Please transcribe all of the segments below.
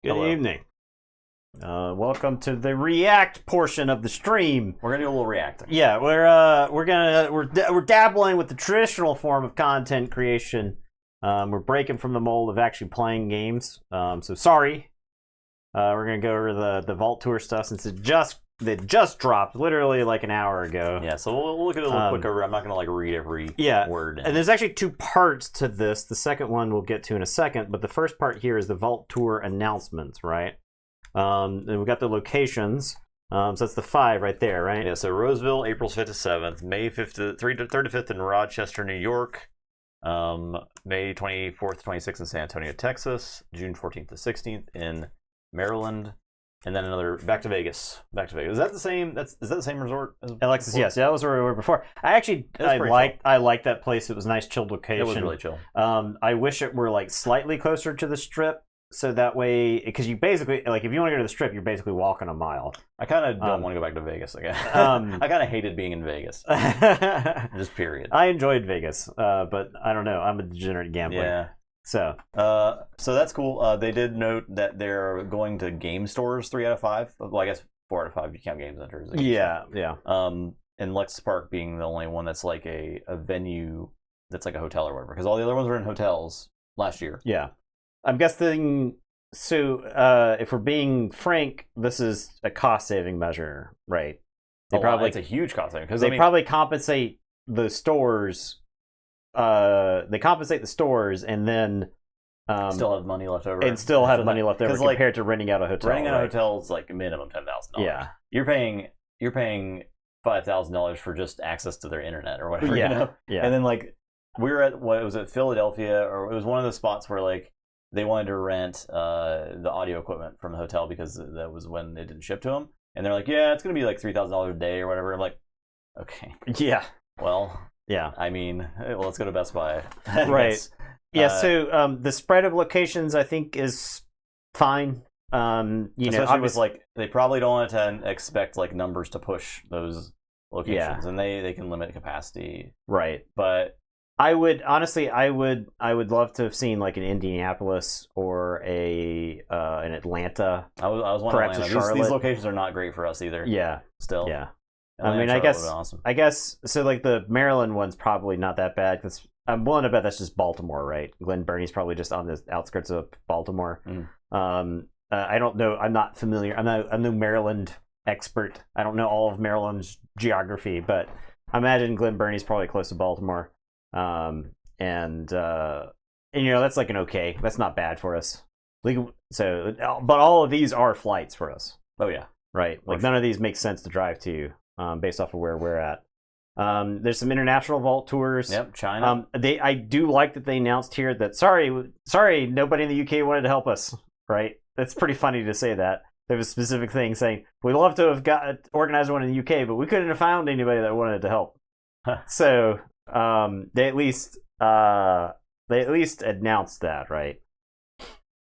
Good evening. Welcome to the React portion of the stream. We're gonna do a little reacting. Yeah, we're dabbling with the traditional form of content creation. We're breaking from the mold of actually playing games. So sorry. We're gonna go over the Vault Tour stuff since it just dropped literally like an hour ago. Yeah, so we'll look at it a little quicker. I'm not gonna like read every word. And there's actually two parts to this. The second one we'll get to in a second, but the first part here is the Vault Tour announcements, right? And we've got the locations. So that's the 5 right there, right? Yeah, so Roseville, April 5th to 7th, May 5th to 3rd to 5th in Rochester, New York, May 24th to 26th in San Antonio, Texas, June 14th to 16th in Maryland, and then another back to Vegas. Is that the same? Is that the same resort? Alexis, yes, that was where we were before. I liked that place. It was a nice, chilled location. It was really chill. I wish it were like slightly closer to the Strip. So that way, because you basically, like, if you want to go to the Strip, you're basically walking a mile. I kind of don't want to go back to Vegas again. I kind of hated being in Vegas. Just period. I enjoyed Vegas, but I don't know. I'm a degenerate gambler. Yeah. So that's cool. They did note that they're going to game stores 3 out of 5. Well, I guess 4 out of 5 if you count game centers. Yeah. And Lexus Park being the only one that's like a venue that's like a hotel or whatever, because all the other ones were in hotels last year. Yeah. I'm guessing, so if we're being frank, this is a cost-saving measure, right? It's a huge cost saving. Because they probably compensate the stores. They compensate the stores and then... still have money left over. And still have money left over compared to renting out a hotel. Renting out a hotel is like minimum $10,000. Yeah. You're paying $5,000 for just access to their internet or whatever, yeah. you know? Yeah. And then like, we were at, what was it, Philadelphia, or it was one of the spots where like, they wanted to rent the audio equipment from the hotel because that was when it didn't ship to them. And they're like, yeah, it's going to be like $3,000 a day or whatever. I'm like, okay. Yeah. Well, yeah. I mean, let's go to Best Buy. Right. Yeah, so the spread of locations, I think, is fine. Especially with, like, they probably don't want to expect, like, numbers to push those locations. Yeah. And they can limit capacity. Right. But... I would love to have seen like an Indianapolis or an Atlanta. I was wondering, perhaps Atlanta. These locations are not great for us either. Yeah, still. Yeah, Atlanta, I mean, awesome. I guess so. Like the Maryland one's probably not that bad because I'm willing to bet that's just Baltimore, right? Glen Burnie's probably just on the outskirts of Baltimore. I don't know. I'm not familiar. I'm no Maryland expert. I don't know all of Maryland's geography, but I imagine Glen Burnie's probably close to Baltimore. And you know, that's like an okay. That's not bad for us. So, but all of these are flights for us. Oh yeah, right. Like none of these make sense to drive to, based off of where we're at. There's some international vault tours. Yep, China. I do like that they announced here that sorry, nobody in the UK wanted to help us. Right. That's pretty funny to say that. They have a specific thing saying we'd love to have organized one in the UK, but we couldn't have found anybody that wanted to help. So. They at least announced that, right?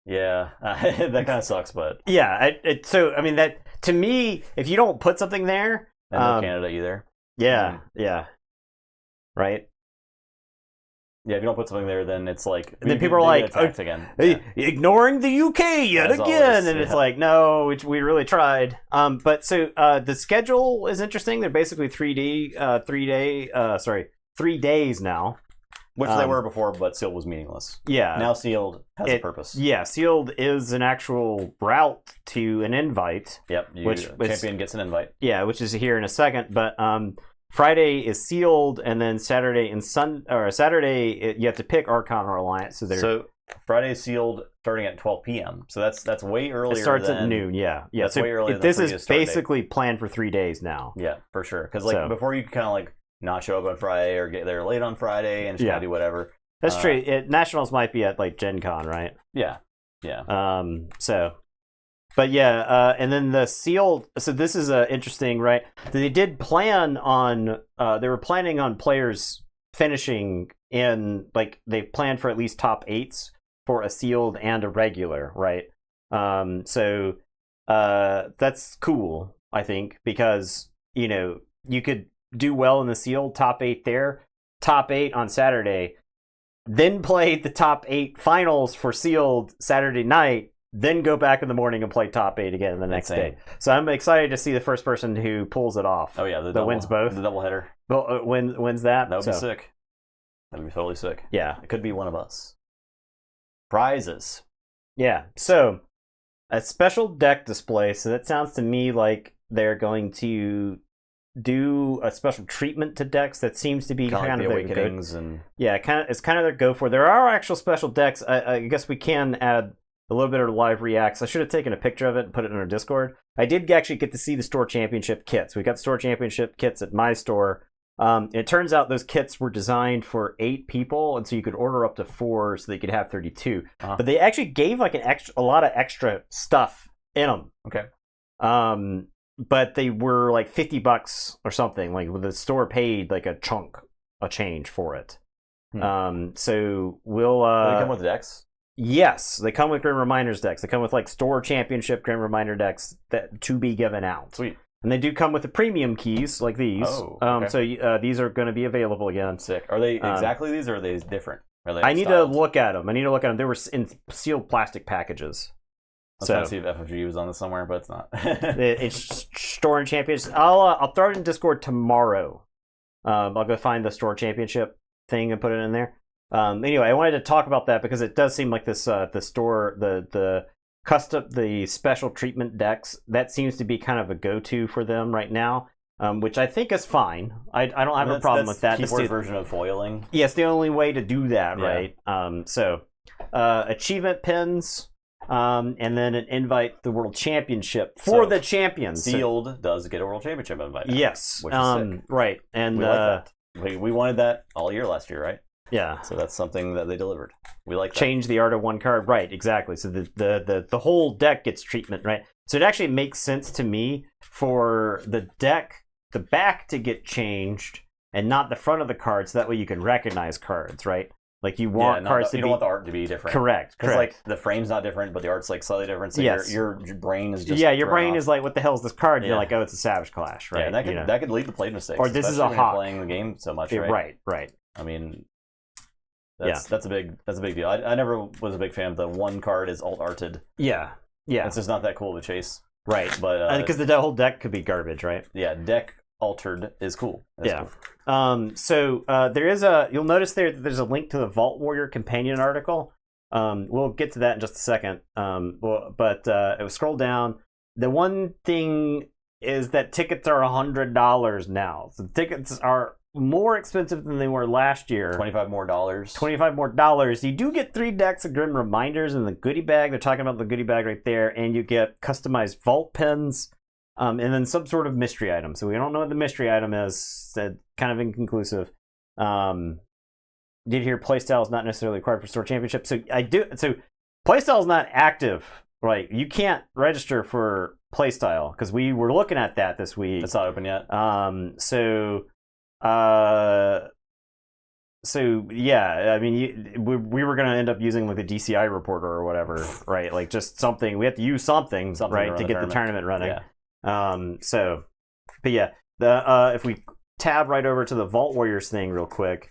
Yeah, that kind of sucks, but yeah. So I mean, that to me, if you don't put something there, and no Canada either. Yeah, yeah, right. Yeah, if you don't put something there, then it's like then people are like again. Ignoring the UK yet again, always, and it's like no, we really tried. But so the schedule is interesting. They're basically 3 days now. Which they were before, but Sealed was meaningless. Yeah. Now Sealed has a purpose. Yeah, Sealed is an actual route to an invite. Yep, champion gets an invite. Yeah, which is here in a second. But Friday is Sealed, and then Saturday you have to pick Archon or Alliance. So Friday is Sealed starting at 12 p.m. So that's way earlier. It starts at noon, yeah. That's way earlier. This is basically planned for 3 days now. Yeah, for sure. Because before you could kind of like not show up on Friday or get there late on Friday and just kind of do whatever. That's true. Nationals might be at like Gen Con, right? Yeah. But yeah, and then the Sealed. So this is interesting, right? They did plan on. They were planning on players finishing in like they planned for at least top 8s for a Sealed and a regular, right? So that's cool, I think, because you know you could do well in the Sealed, top 8 there, top 8 on Saturday, then play the top 8 finals for Sealed Saturday night, then go back in the morning and play top 8 again the next day. So I'm excited to see the first person who pulls it off. Oh yeah, that wins both. The doubleheader. Well, wins that. That would be sick. That'd be totally sick. Yeah, it could be one of us. Prizes. Yeah. So a special deck display. So that sounds to me like they're going to do a special treatment to decks. That seems to be kind of the awakenings and it's kind of their go for. There are actual special decks. I guess we can add a little bit of live reacts. I should have taken a picture of it and put it in our Discord. I did actually get to see the store championship kits. We got store championship kits at my store. It turns out those kits were designed for 8 people, and so you could order up to 4 so they could have 32. But they actually gave like a lot of extra stuff in them. Okay. But they were like $50 or something. Like the store paid like a change for it. So we'll. Do they come with decks? Yes, they come with Grim Reminders decks. They come with like store championship Grim Reminder decks that to be given out. Sweet. And they do come with the premium keys like these. Oh, okay. So these are going to be available again. Sick. Are they exactly these, or are they different? Are they I need to look at them. They were in sealed plastic packages. I was trying to see if FFG was on this somewhere, but it's not. It's store and champions. I'll throw it in Discord tomorrow. I'll go find the store championship thing and put it in there. Anyway, I wanted to talk about that because it does seem like this the store the custom the special treatment decks that seems to be kind of a go-to for them right now, which I think is fine. I don't have a problem with that. Keyforge version of foiling. Yeah, it's the only way to do that, right? So achievement pins, and then an invite to the World Championship for the champions. Sealed does get a World Championship invite. Yes, which is sick. Right, and we like that. We wanted that all year last year, right? Yeah. So that's something that they delivered. We like that. Change the art of one card. Right, exactly. So the whole deck gets treatment, right? So it actually makes sense to me for the back to get changed and not the front of the card, so that way you can recognize cards, right? Like you want cards to be... You don't want the art to be different. Correct. Because like the frame's not different, but the art's like slightly different. So your brain is just... Yeah, your brain is like, what the hell is this card? And you're like, oh, it's a Savage Clash, right? Yeah, and that could lead to play mistakes. Or this is a hawk. Playing the game so much, right? Right. I mean... That's a big deal. I never was a big fan of the one card is alt arted. Yeah. It's just not that cool to chase. Right. But because the whole deck could be garbage, right? Yeah, deck altered is cool. That's cool. So there is you'll notice there's a link to the Vault Warrior companion article. We'll get to that in just a second. But it was scroll down. The one thing is that tickets are $100 now. So tickets are more expensive than they were last year. $25 more. You do get 3 decks of Grim Reminders in the goodie bag. They're talking about the goodie bag right there. And you get customized vault pins, and then some sort of mystery item. So we don't know what the mystery item is. Kind of inconclusive. Did hear playstyle is not necessarily required for store championship. So playstyle is not active. Right, you can't register for playstyle because we were looking at that this week. It's not open yet. So yeah, I mean, we were gonna end up using like the DCI reporter or whatever, right? Like just something. We have to use something right, to get the tournament running. Yeah. But yeah, if we tab right over to the Vault Warriors thing real quick,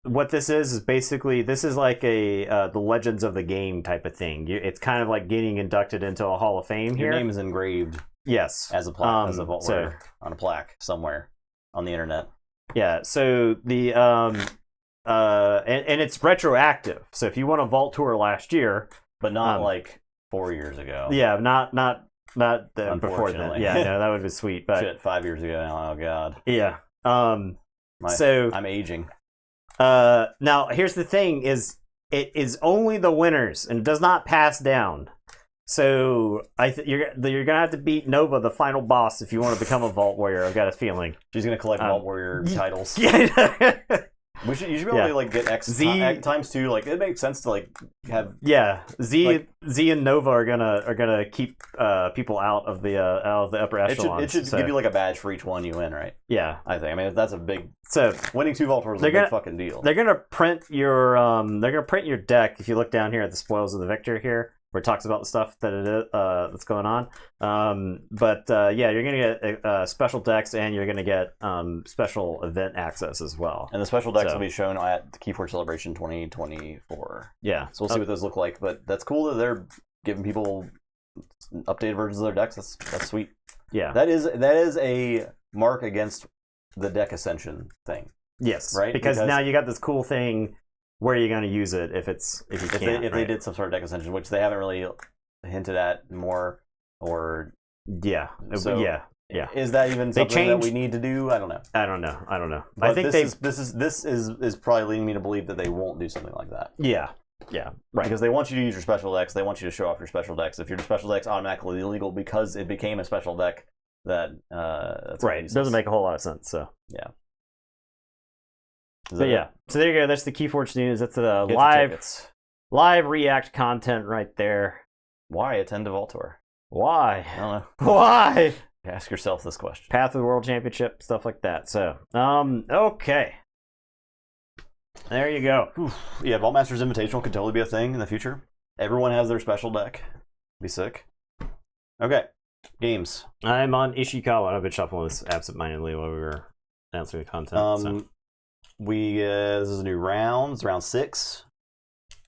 what this is basically like a the Legends of the Game type of thing. It's kind of like getting inducted into a Hall of Fame here. Your name is engraved. Yes, as a plaque, as a Vault Warrior on a plaque somewhere on the internet. Yeah, so the and it's retroactive. So if you won a Vault Tour last year, but not like 4 years ago. Yeah, not before then. Yeah, no, that would be sweet. But shit, 5 years ago now. Oh god. Yeah. So I'm aging. Now here's the thing: it is only the winners and does not pass down. So you're gonna have to beat Nova, the final boss, if you want to become a Vault Warrior. I've got a feeling she's gonna collect Vault Warrior titles. Yeah, you should be able to like get X times 2. Like it makes sense to like have Z and Nova are gonna keep people out of the upper echelons. It should give you like a badge for each one you win, right? Yeah, I think. I mean that's a big. So winning 2 Vault Tours is a big fucking deal. They're gonna print your deck. If you look down here at the Spoils of the Victor here, where it talks about the stuff that's going on. You're going to get special decks, and you're going to get special event access as well. And the special decks will be shown at the Keyforge Celebration 2024. Yeah. So we'll see what those look like. But that's cool that they're giving people updated versions of their decks. That's sweet. Yeah. That is a mark against the deck ascension thing. Yes. Right? Because now you got this cool thing. Where are you going to use it if they did some sort of deck ascension, which they haven't really hinted at more, or yeah. So, yeah. Is that even something that we need to do? I don't know. I don't know. But I think this is probably leading me to believe that they won't do something like that. Yeah. Right. Because they want you to use your special decks. They want you to show off your special decks. If your special deck's automatically illegal because it became a special deck, that's right. It doesn't make a whole lot of sense. So yeah. So yeah. So there you go. That's the Keyforge news. That's the live React content right there. Why attend a Voltor? Why? I don't know. Why? Ask yourself this question. Path to the World Championship, stuff like that. So, okay. There you go. Yeah, Vault Masters Invitational could totally be a thing in the future. Everyone has their special deck. Be sick. Okay. Games. I'm on Ishikawa. I've been shuffling this absentmindedly while we were announcing the content. This is a new round. It's round 6.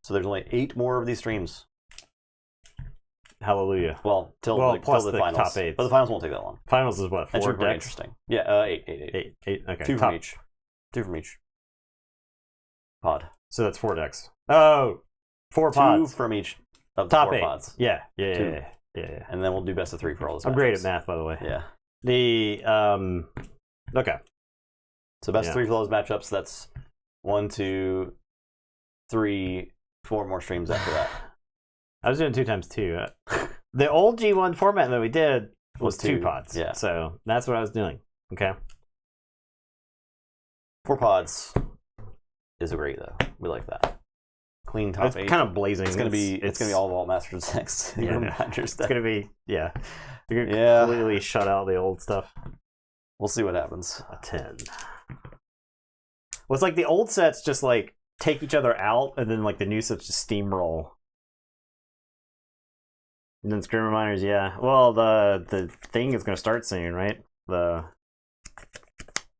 So there's only 8 more of these streams. Hallelujah. Well, till the finals. Top 8. But the finals won't take that long. Finals is what? 4 decks? Should be pretty interesting. Yeah, 8. 8. Okay. 2 from each. 2 from each. Pod. So that's 4 decks. Oh, 4 pods. 2 from each of the top 4 8 pods. Yeah. And then we'll do best of 3 for all those. I'm great at math, by the way. Yeah. Okay. So best of 3 for those matchups. That's 1, 2, 3, 4 more streams after that. I was doing 2 times 2. The old G1 format that we did was 2 pods. Yeah. So that's what I was doing. Okay. 4 pods is great though. We like that. Clean top 8. It's kind of blazing. It's gonna be all Vault Masters next. Yeah. It's gonna be You're gonna Yeah. completely shut out the old stuff. We'll see what happens. A 10. Well, it's like the old sets just like take each other out, and then like the new sets just steamroll. And then Screamer Miners, yeah. Well, the thing is going to start soon, right? The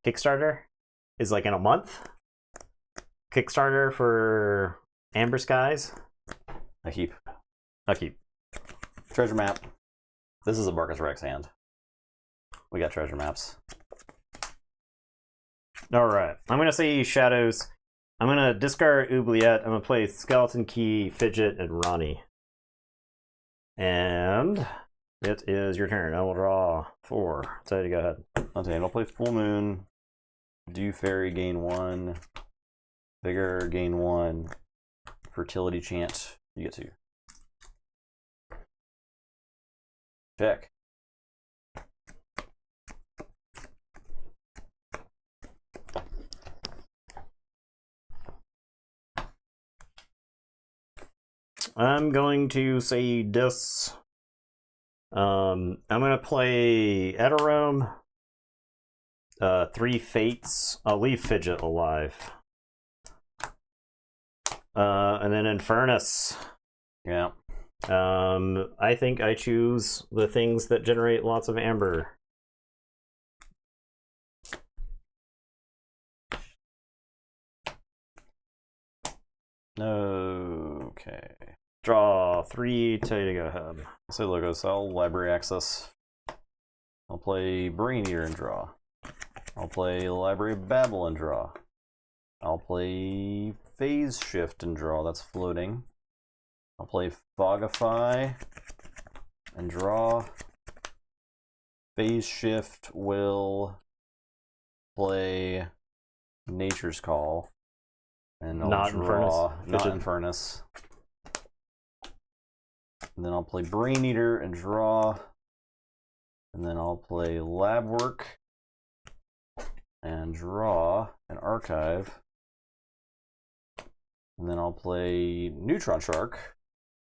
Kickstarter is like in a month. Kickstarter for Amber Skies. A heap. Treasure map. This is a Marcus Rex hand. We got treasure maps. All right. I'm going to say Shadows. I'm going to discard Oubliette. I'm going to play Skeleton Key, Fidget, and Ronnie. And it is your turn. I will draw 4. So you go ahead. Okay, and I'll play Full Moon. Do Fairy, gain 1. Vigor, gain 1. Fertility Chant, you get 2. Check. I'm going to say this. I'm going to play Eterome. 3 Fates. I'll leave Fidget alive. And then Infernus. Yeah. I think I choose the things that generate lots of amber. Okay. Draw 3, tell you to go ahead. Say logo cell, library access. I'll play Brain Eater and draw. I'll play Library of Babel and draw. I'll play Phase Shift and draw. That's floating. I'll play Fogify and draw. Phase Shift will play Nature's Call. And I'll Not draw Infernus. Not Infernus. And then I'll play Brain Eater and draw. And then I'll play Lab Work and draw an archive. And then I'll play Neutron Shark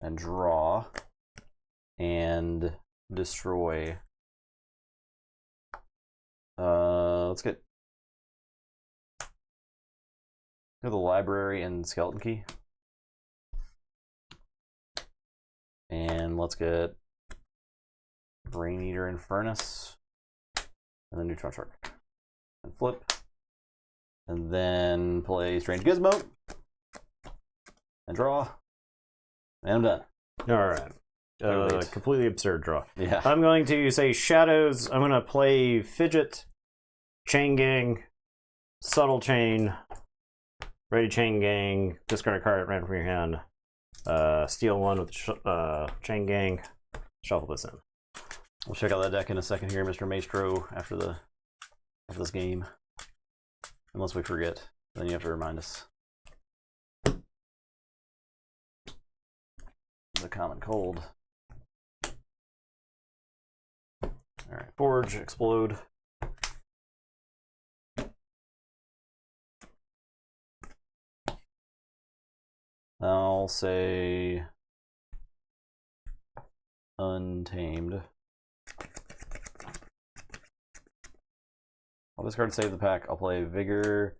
and draw and destroy. Let's get the library and Skeleton Key. And let's get Brain Eater and Furnace. And then Neutron Shark. And flip. And then play Strange Gizmo. And draw. And I'm done. All right. Completely absurd draw. Yeah. I'm going to say Shadows. I'm going to play Fidget, Chain Gang, Subtle Chain, Ready Chain Gang, discard a card at random from your hand, steal one with Chain Gang, shuffle this in. We'll check out that deck in a second here, Mr. Maestro, after this game. Unless we forget, then you have to remind us. The common cold. Alright, Forge, Explode. I'll say Untamed. I'll discard Save the Pack. I'll play Vigor.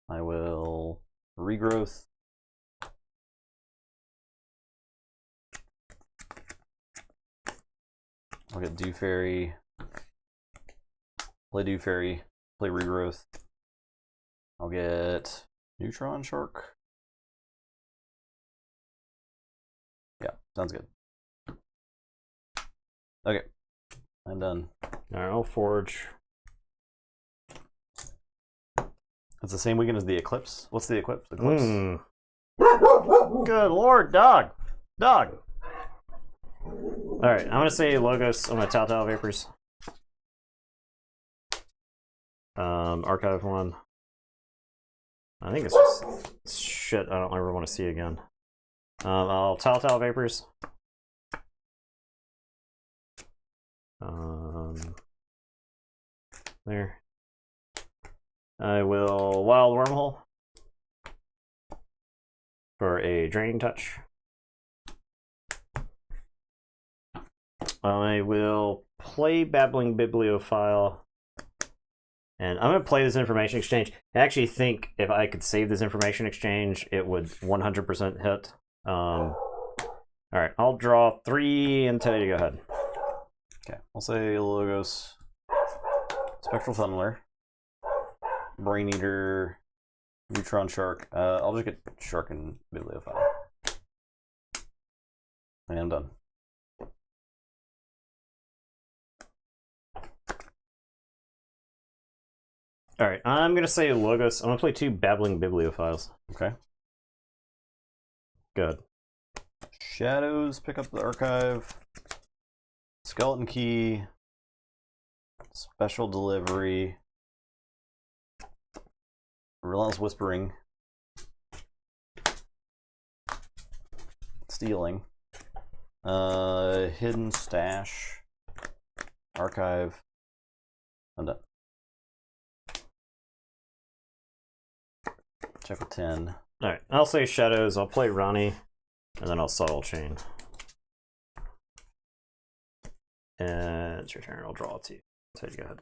I will Regrowth. I'll get Dew Fairy. Play Dew Fairy. Play Regrowth. I'll get Neutron Shark. Yeah, sounds good. Okay, I'm done. Alright, I'll Forge. It's the same weekend as the Eclipse. What's the Eclipse? Eclipse. Good lord, dog! Dog! Alright, I'm gonna say Logos. I'm gonna Telltale Vapors. Archive one. I think it's just shit I don't ever want to see again. I'll Telltale Vapors. There. I will Wild Wormhole for a Draining Touch. I will play Babbling Bibliophile. And I'm going to play this Information Exchange. I actually think if I could save this Information Exchange, it would 100% hit. Alright, I'll draw 3 and tell you to go ahead. Okay, I'll say Logos, Spectral Funneler, Brain Eater, Neutron Shark. I'll just get Shark and Bibliophile. And I'm done. Alright, I'm going to say Logos. I'm going to play 2 Babbling Bibliophiles. Okay. Good. Shadows, pick up the Archive. Skeleton Key. Special Delivery. Relentless Whispering. Stealing. Hidden Stash. Archive. I'm done. Check with 10. Alright, I'll say Shadows. I'll play Ronnie. And then I'll Subtle Chain. And it's your turn. I'll draw 2. So you go ahead.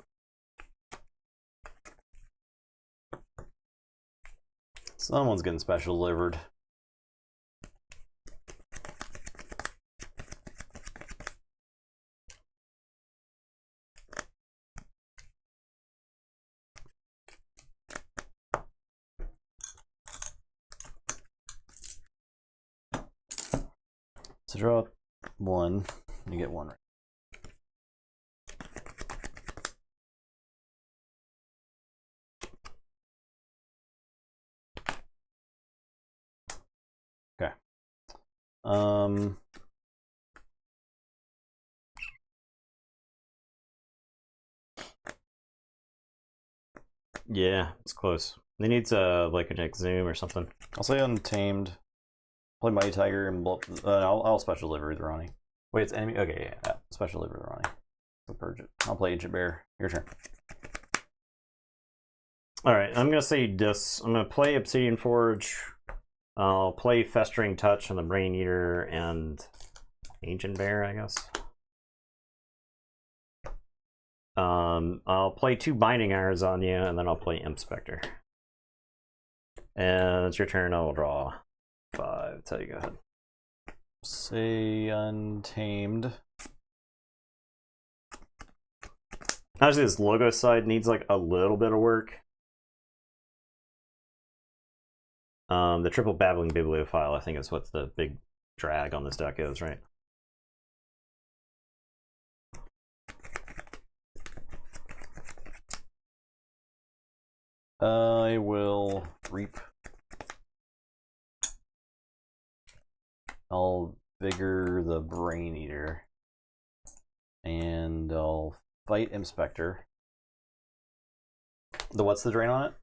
Someone's getting special delivered. So draw 1, you get 1 right. Okay. Yeah, it's close. It needs like an Exhume or something. I'll say Untamed. Play Mighty Tiger and blow up. I'll special delivery the Ronnie. Wait, it's enemy. Okay, yeah. Special delivery the Ronnie. So purge it. I'll play Ancient Bear. Your turn. Alright, I'm going to say this. I'm going to play Obsidian Forge. I'll play Festering Touch on the Brain Eater and Ancient Bear, I guess. I'll play 2 Binding Irons on you, and then I'll play Imp Spectre. And it's your turn. I will draw 5. Tell you go ahead. Say Untamed. Honestly, this logo side needs like a little bit of work. The triple Babbling Bibliophile, I think, is what the big drag on this deck is, right? I will reap. I'll vigor the Brain Eater. And I'll fight Inspector. What's the drain on it?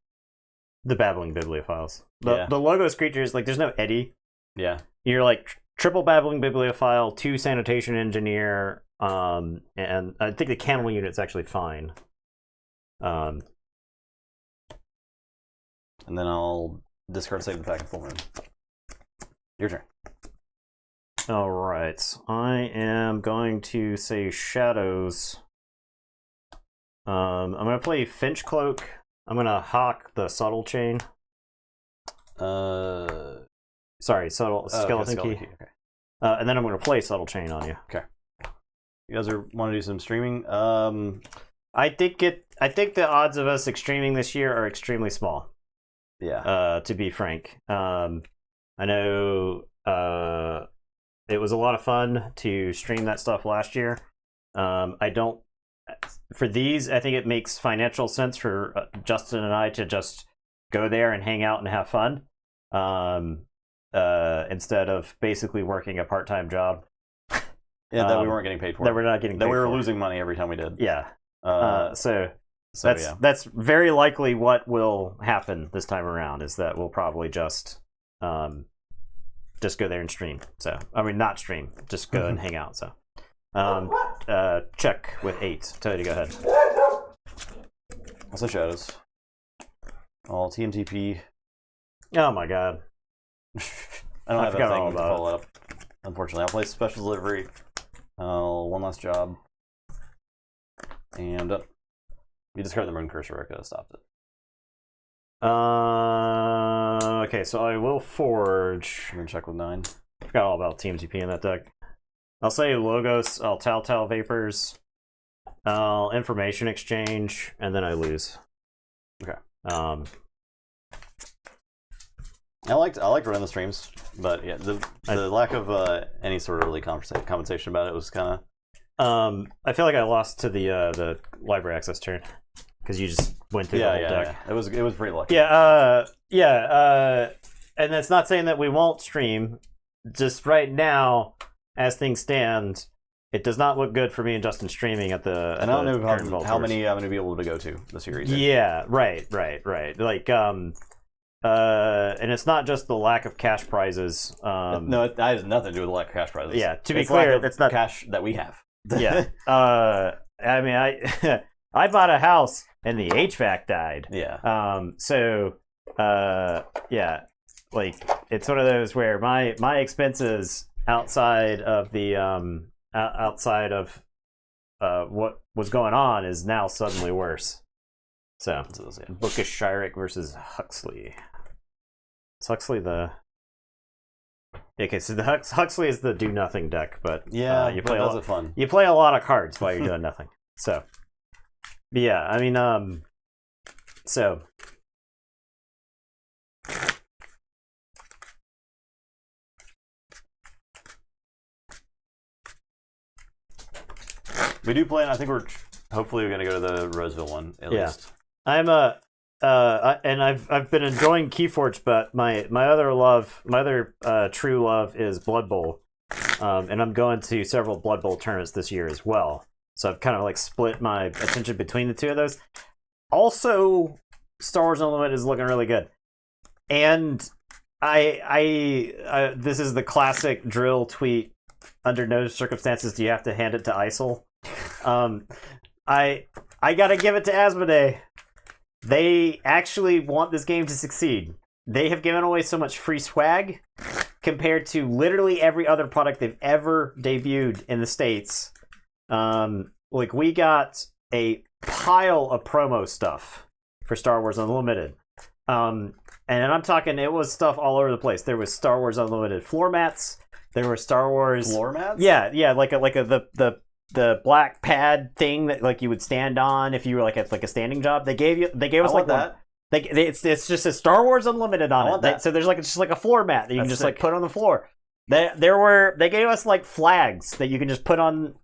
The Babbling Bibliophiles. The Logos creatures, like, there's no Eddie. Yeah. You're like triple Babbling Bibliophile, 2 Sanitation Engineer, and I think the Cannibal unit's actually fine. And then I'll discard Save the Pack and Full Moon. Your turn. All right. I am going to say Shadows. I'm going to play Finch Cloak. I'm going to hawk the Subtle Chain. Sorry, Skeleton Key. Okay. And then I'm going to play Subtle Chain on you. Okay. You guys want to do some streaming? I think the odds of us streaming this year are extremely small. Yeah. To be frank, I know it was a lot of fun to stream that stuff last year. For these, I think it makes financial sense for Justin and I to just go there and hang out and have fun, instead of basically working a part-time job. Yeah, that we weren't getting paid for. That we're not getting paid that we were for. losing money every time we did. Yeah. So yeah. that's very likely what will happen this time around, is that we'll probably just go there and stream. So I mean, not stream, just go and hang out. So check with 8. Totally, go ahead. Also Shadows. All TNTP. Oh my god. I don't have that all thing to about follow up. Unfortunately, I'll play Special Delivery. One last job. And you discard the Moon Cursor. I could have stopped it. Okay, so I will forge. I'm gonna check with 9. I forgot all about TMTP in that deck. I'll say Logos, I'll Telltale Vapors, I'll Information Exchange, and then I lose. Okay. I liked running the streams, but yeah, the lack of any sort of really conversation about it was kind of. I feel like I lost to the library access turn because you just went through the whole deck. Yeah. It was pretty lucky. Yeah, and that's not saying that we won't stream. Just right now, as things stand, it does not look good for me and Justin streaming at the. And I don't know how many I'm going to be able to go to this year either. Yeah, right. Like, and it's not just the lack of cash prizes. No, that has nothing to do with the lack of cash prizes. Yeah, to be clear, it's not cash that we have. Yeah. I mean, I bought a house and the HVAC died. Yeah. Yeah, like it's one of those where my expenses outside of the what was going on is now suddenly worse. So Bookish Shyrick versus Huxley. Is Huxley the? Okay, so the Huxley is the do nothing deck, but you play lots of fun. You play a lot of cards while you're doing nothing. So, but yeah, I mean, so. We do plan. I think hopefully we're going to go to the Roseville one at least. I'm and I've been enjoying Keyforge, but my other true love is Blood Bowl, and I'm going to several Blood Bowl tournaments this year as well. So I've kind of like split my attention between the two of those. Also, Star Wars Unlimited is looking really good, and I this is the classic drill tweet. Under no circumstances do you have to hand it to ISIL. I gotta give it to Asmodee. They actually want this game to succeed. They have given away so much free swag compared to literally every other product they've ever debuted in the States. Like, we got a pile of promo stuff for Star Wars Unlimited. And I'm talking, it was stuff all over the place. There was Star Wars Unlimited floor mats. There were Star Wars floor mats. Yeah, like the black pad thing that like you would stand on if you were like at like a standing job. They gave us like that. It's just a Star Wars Unlimited on it. So there's like just like a floor mat that you can just like put on the floor. They gave us like flags that you can just put on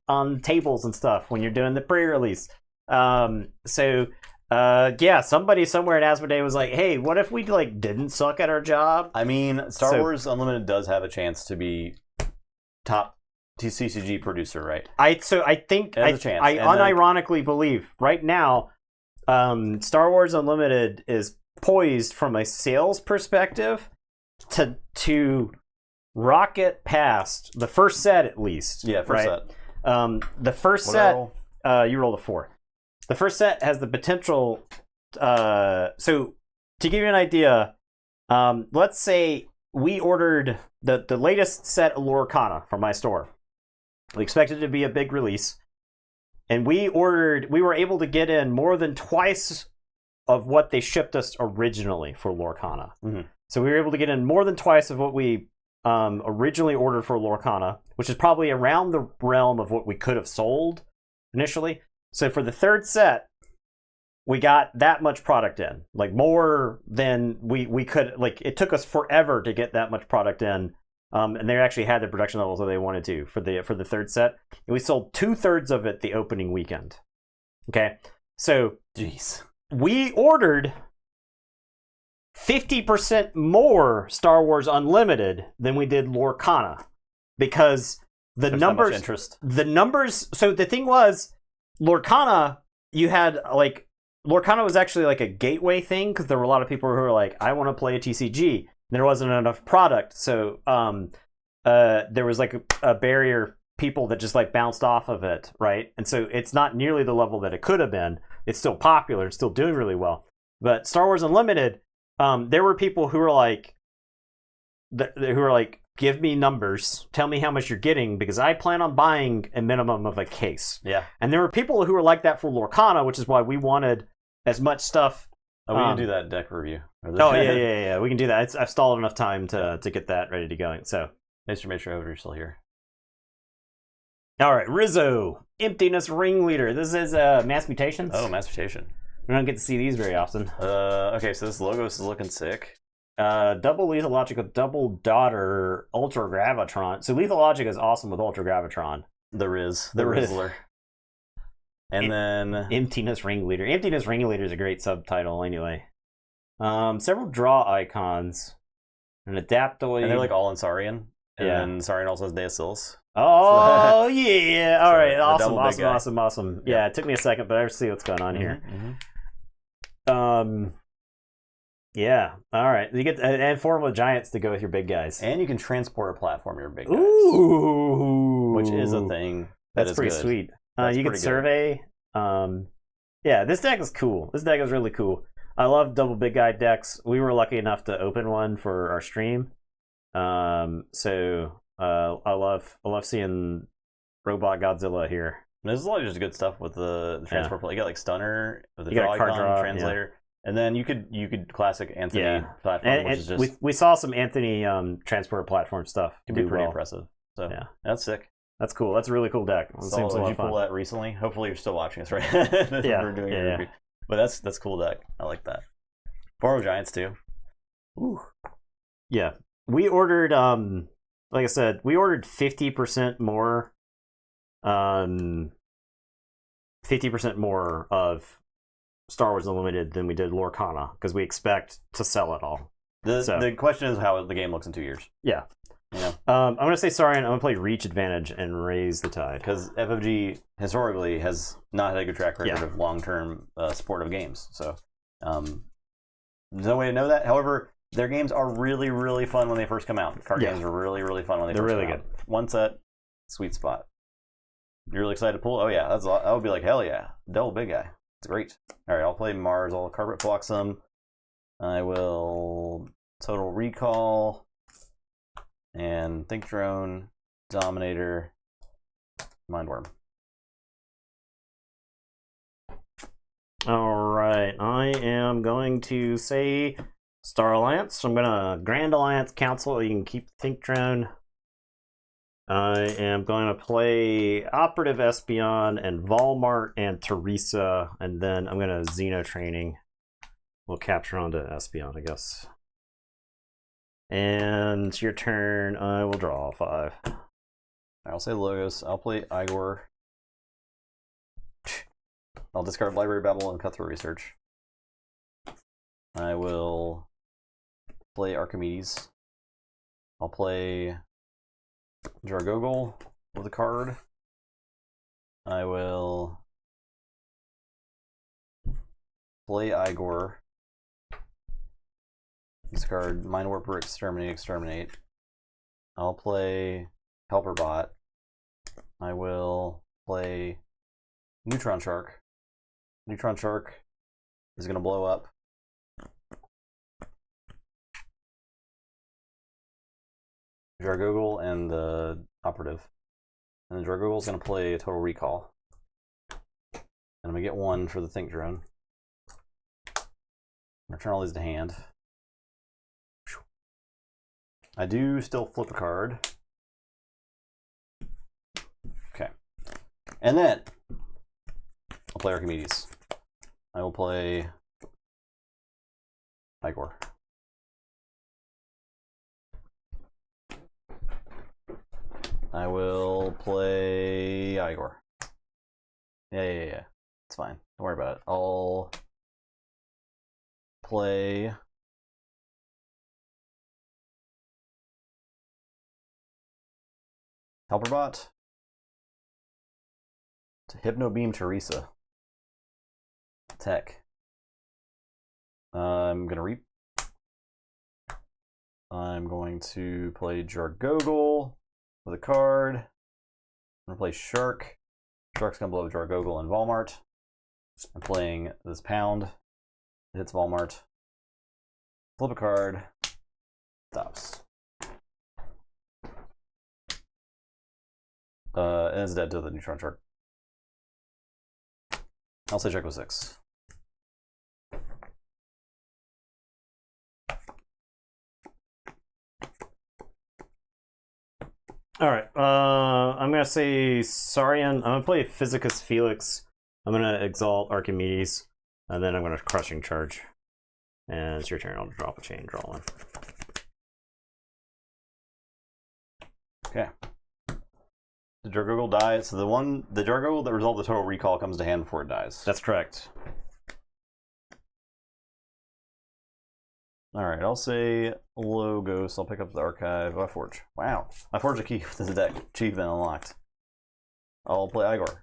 tables and stuff when you're doing the pre-release. So Yeah, somebody somewhere at Asmodee was like, "Hey, what if we like didn't suck at our job?" I mean, Star Wars Unlimited does have a chance to be top CCG producer, right? I think It has a chance. I And then- unironically believe right now, Star Wars Unlimited is poised from a sales perspective to rocket past the first set at least. Yeah, first set. The first What set, did I roll? you rolled a 4. The first set has the potential. So to give you an idea, let's say we ordered the latest set of Lorcana from my store. We expected it to be a big release, and we were able to get in more than twice of what they shipped us originally for Lorcana. Mm-hmm. So we were able to get in more than twice of what we originally ordered for Lorcana, which is probably around the realm of what we could have sold initially. So for the third set, we got that much product in, like more than we could. Like it took us forever to get that much product in, and they actually had the production levels that they wanted to for the third set. And we sold 2/3 of it the opening weekend. Okay, so Jeez. we ordered 50% more Star Wars Unlimited than we did Lorcana because the There's not much numbers interest. the numbers. So the thing was, Lorcana, you had like Lorcana was actually like a gateway thing because there were a lot of people who were like, I want to play a TCG. And there wasn't enough product, so there was like a barrier, people that just like bounced off of it, right? And so it's not nearly the level that it could have been. It's still popular, it's still doing really well. But Star Wars Unlimited, there were people who were like, give me numbers, tell me how much you're getting, because I plan on buying a minimum of a case. Yeah. And there were people who were like that for Lorcana, which is why we wanted as much stuff. Oh, we can do that deck review. Oh yeah. We can do that. I've stalled enough time to get that ready to go. So Make sure you're still here. all right, Rizzo, Emptiness Ringleader. This is Mass Mutations. Oh, Mass Mutation. We don't get to see these very often. Okay, so this Logos is looking sick. Double Lethal Logic with Double Daughter Ultra Gravitron. So Lethal Logic is awesome with Ultra Gravitron. The Riz. The Riz. Rizzler. And then Emptiness Ringleader. Emptiness Ringleader is a great subtitle anyway. Several draw icons. An Adaptoid. and they're like all in Saurian. And Yeah. then Saurian also has Deacils. Oh yeah! All right, the double big guy. awesome. Yeah, it took me a second, but I see what's going on here. Mm-hmm. Yeah. All right, you get and form with giants to go with your big guys. And you can transport a platform your big guys. Ooh, Which is a thing. That's is pretty good. sweet. That's You can pretty good. survey. Yeah, this deck is cool. This deck is really cool. I love double big guy decks. We were lucky enough to open one for our stream. So I love seeing Robot Godzilla here. There's a lot of just good stuff with the transport. You got like Stunner with the You got draw a card icon, draw, translator. And then you could classic Anthony platform, And which is just we saw some Anthony transport platform stuff. can be do pretty well. impressive. So Yeah. that's sick. That's cool. That's a really cool deck. It So seems a did lot you of fun. pull that recently? Hopefully you're still watching us, right? Yeah, We're doing a yeah. review. But that's cool deck. I like that. Form of Giants too. Ooh. Yeah. We ordered like I said, we ordered 50% more 50% more of Star Wars Unlimited than we did Lorcana because we expect to sell it all. The question is how the game looks in 2 years. Yeah. You know? I'm going to say sorry, and I'm going to play Reach Advantage and Raise the Tide. Because FFG historically has not had a good track record Yeah. of long-term support of games. So there's no way to know that. However, their games are really, really fun when they first come out. Card games are really, really fun when They're first really come out. One set, sweet spot. You're really excited to pull? Oh yeah, that would be like, hell yeah. Double big guy. It's great. All right, I'll play Mars. I'll Carpet Flotsam. I will Total Recall and Think Drone, Dominator, Mindworm. All right, I am going to say Star Alliance. I'm going to Grand Alliance Council. You can keep Think Drone. I am going to play Operative Espion and Volmart and Teresa, and then I'm going to Xeno Training. We'll capture onto Espion, I guess. And it's your turn. I will draw 5. I'll say Logos. I'll play Igor. I'll discard Library Babble and Cutthroat Research. I will play Archimedes. I'll play Jargogol with a card. I will play Igor. Discard Mind Warper, Exterminate. I'll play Helperbot. I will play Neutron Shark. Neutron Shark is going to blow up. Jargogol and the Operative. And then Jargogol's going to play a Total Recall. And I'm going to get 1 for the Think Drone. Return all these to hand. I do still flip a card. Okay. And then I'll play Archimedes. I will play Igor. I will play Igor. Yeah. It's fine. Don't worry about it. I'll play Helperbot to Hypno Beam Teresa. Tech. I'm going to reap. I'm going to play Jargogol with a card. I'm going to play Shark. Shark's going to blow up Jargogol and Walmart. I'm playing this Pound. It hits Walmart. Flip a card. Stops. And it's dead to the Neutron Shark. I'll say check with 6. All right. I'm gonna say Saurian. I'm gonna play Physicus Felix. I'm gonna exalt Archimedes, and then I'm gonna Crushing Charge. And it's your turn. I'll drop a chain, draw 1. Okay. The Jargogol dies. So the Jargogol that resolved the Total Recall comes to hand before it dies. That's correct. All right, I'll say Logos. I'll pick up the Archive. I forge. Wow, I forged a key with this deck. Achievement unlocked. I'll play Igor.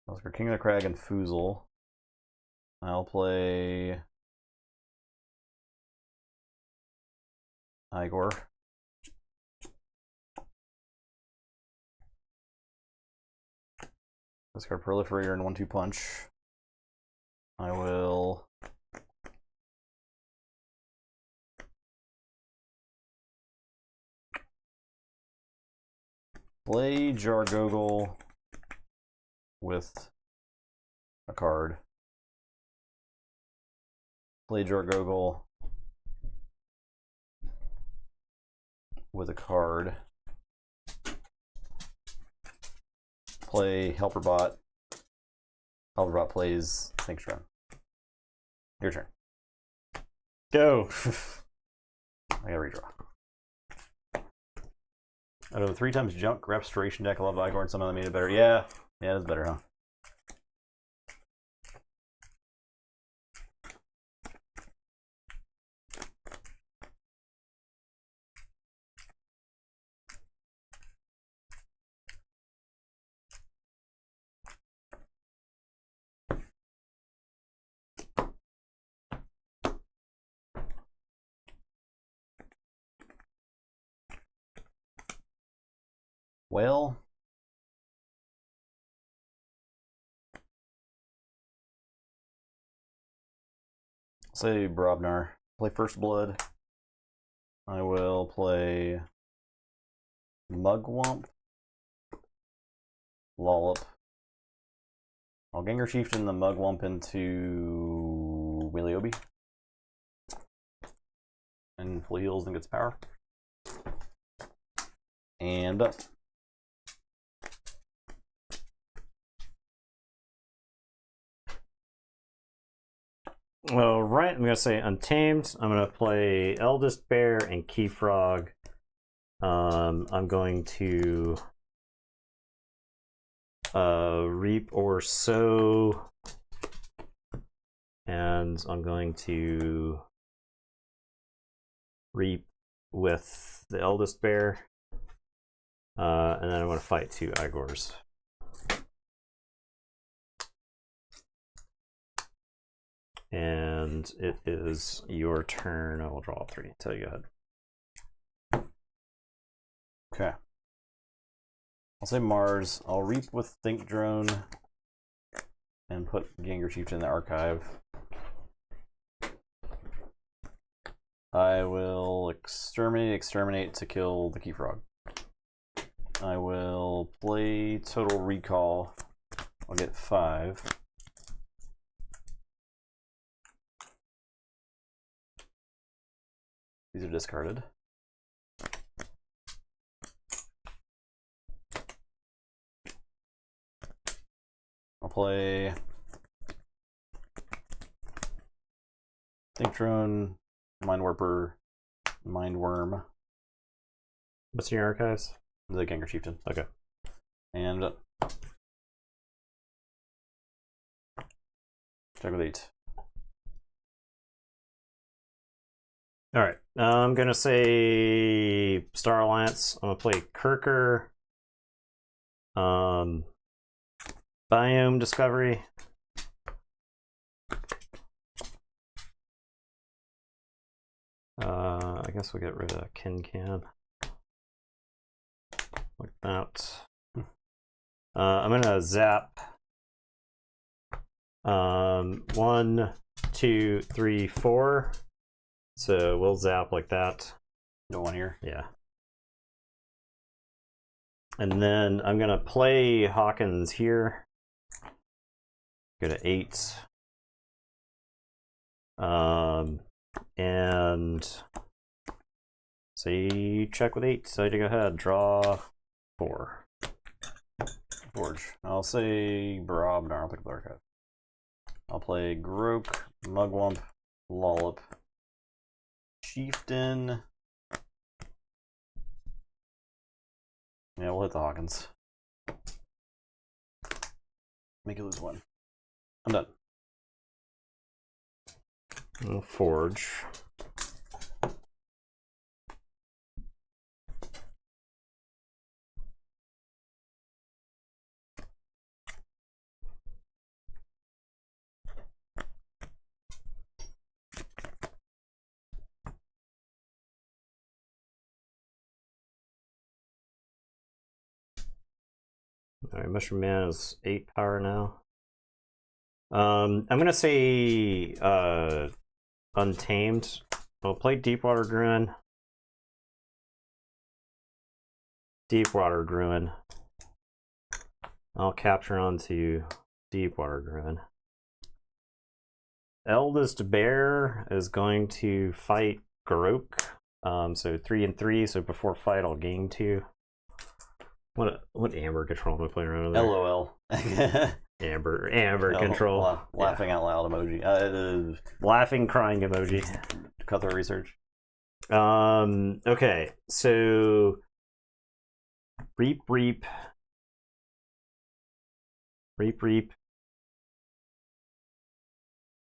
Oscar King of the Crag and Foozle. I'll play Igor. Discard Proliferator and 1/2 Punch. I will play Jargogol with a card. Play Jargogol with a card. Play Helperbot. Helperbot plays Think Drone. Your turn. Go. I gotta redraw. Out of the 3 times junk restoration deck, I love Igor and somehow that made it better. Yeah, that's better, huh? Well, say Brobnar. Play First Blood. I will play Mugwump. Lollop. I'll Gengar Chieftain the Mugwump into Williobi. And full heals and gets power. And up. All right, I'm going to say Untamed. I'm going to play Eldest Bear and Key Frog. I'm going to Reap or Sow. And I'm going to Reap with the Eldest Bear. And then I'm going to fight 2 Igors. And it is your turn. I will draw 3. So you go ahead. Okay. I'll say Mars. I'll Reap with Think Drone and put Ganger Chieftain in the archive. I will exterminate to kill the Key Frog. I will play Total Recall. I'll get 5. These are discarded. I'll play Think Drone, Mind Warper, Mind Worm. What's in your archives? The Ganger Chieftain. Okay. And check with 8. All right. I'm going to say Star Alliance. I'm going to play Kirker. Biome Discovery. I guess we'll get rid of Can. Like that. I'm going to zap. 1, 2, 3, 4. So we'll zap like that. No one here. Yeah. And then I'm going to play Hawkins here. Go to 8. And say check with 8. So you go ahead, draw 4. Forge. I'll say Barab, no, I'll pick the archive. I'll play Grok, Mugwump, Lollop, Chieftain. Yeah, we'll hit the Hawkins. Make it lose 1. I'm done. We'll Forge. Alright, Mushroom Man is 8 power now. I'm gonna say Untamed. I'll play Deepwater Druin. Deepwater Druin. I'll capture onto Deepwater Druin. Eldest Bear is going to fight Garok. So 3 and 3. So before fight, I'll gain 2. What Amber control am I playing around with? There? LOL. Amber control. Laughing out loud emoji. It is laughing, crying emoji. Cutthroat research. Okay, so Reap.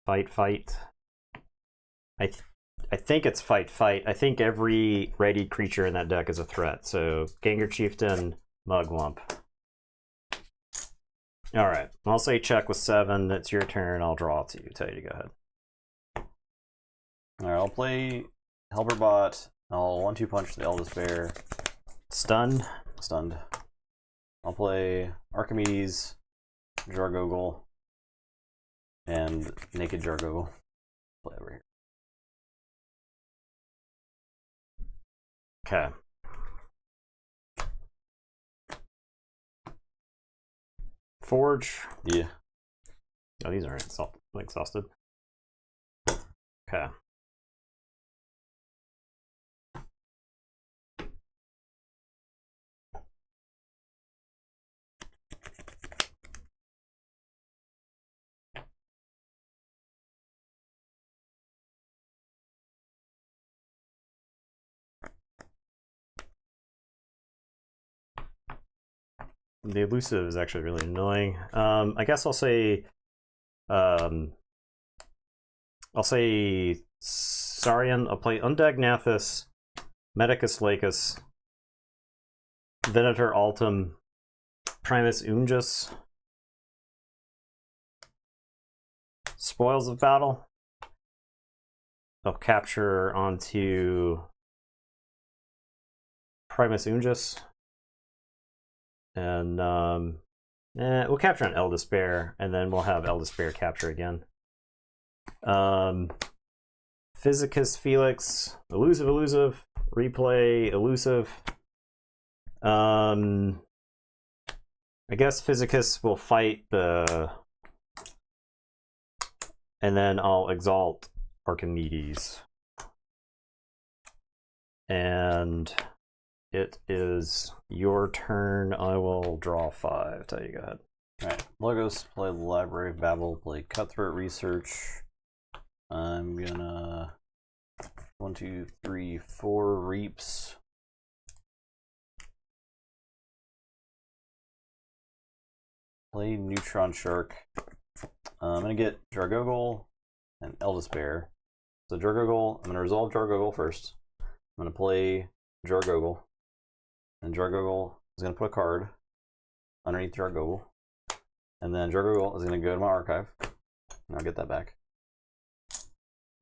Fight. I think it's fight. I think every ready creature in that deck is a threat. So Ganger Chieftain, Mugwump. All right, I'll say check with 7. It's your turn. I'll draw to you. Tell you to go ahead. All right, I'll play Helberbot. I'll 1-2 punch the Eldest Bear. Stunned. I'll play Archimedes, Jargoggle, and Naked Jargoggle. Play over here. Okay. Forge. Yeah. Oh, these aren't exhausted. Okay. the elusive is actually really annoying. I guess I'll say Saurian. I'll play Undagnathus, Medicus Lacus, Venator Altum, Primus Ungus, Spoils of Battle. I'll capture onto Primus Ungus. And we'll capture on Eldespair, and then we'll have Eldespair capture again. Physicus Felix, elusive, replay, elusive. I guess Physicus will fight the, and then I'll exalt Archimedes. And it is your turn. I will draw 5. Tell you, go ahead. Alright, Logos, play Library of Babel, play Cutthroat Research. I'm gonna 1, 2, 3, 4 Reaps. Play Neutron Shark. I'm gonna get Jargogol and Eldespair. So Jargogol, I'm gonna resolve Jargogol first. I'm gonna play Jargogol. And Jargogol is gonna put a card underneath Jargogol. And then Jargogol is gonna go to my archive. And I'll get that back.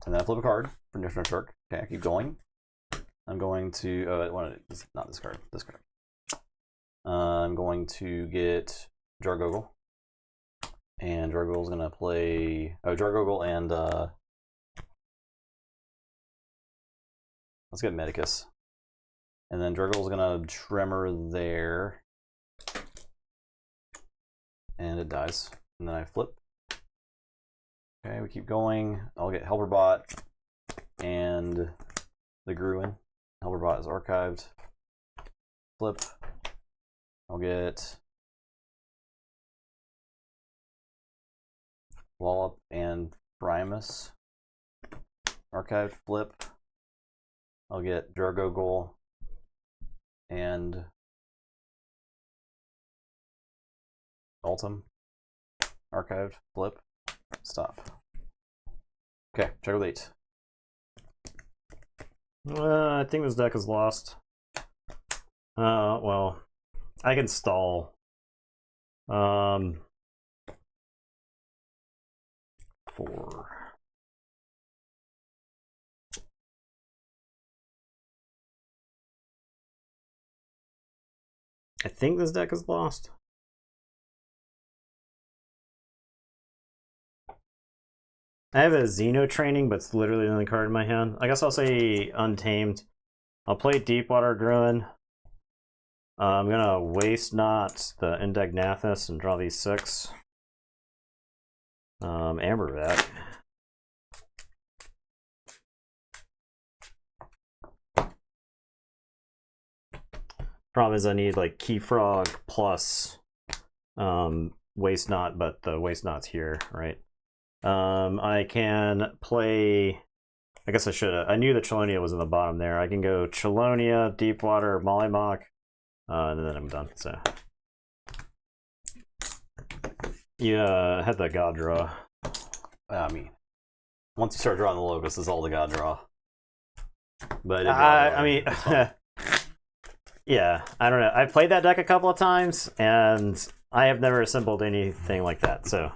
And then I flip a card for Neutron Shark. Okay, I keep going. I'm going to not this card, this card. I'm going to get Jargogol. And Jargogol's gonna play Jargogol and let's get Medicus. And then Jargogol's gonna Tremor there. And it dies. And then I flip. Okay, we keep going. I'll get Helperbot and the Gruin. Helperbot is archived. Flip. I'll get Wallop and Primus. Archived. Flip. I'll get Jargogol and Altum. Archived. Flip. Stop. Okay, checkmate. I think this deck is lost. Well, I can stall. 4. I think this deck is lost. I have a Xeno training, but it's literally the only card in my hand. I guess I'll say Untamed. I'll play Deepwater Gruin. I'm gonna waste not the Indagnathus and draw these 6. Ambervet. Problem is I need like Keyfrog plus Waste Not, but the Waste Not's here, right? I can play, I guess I should have, I knew that Chelonia was in the bottom there. I can go Chelonia, Deepwater, Mollymawk, and then I'm done, so. Yeah, I had the God draw. I mean, once you start drawing the Logos, it's all the God draw. But I mean, yeah, I don't know. I've played that deck a couple of times, and I have never assembled anything like that, so.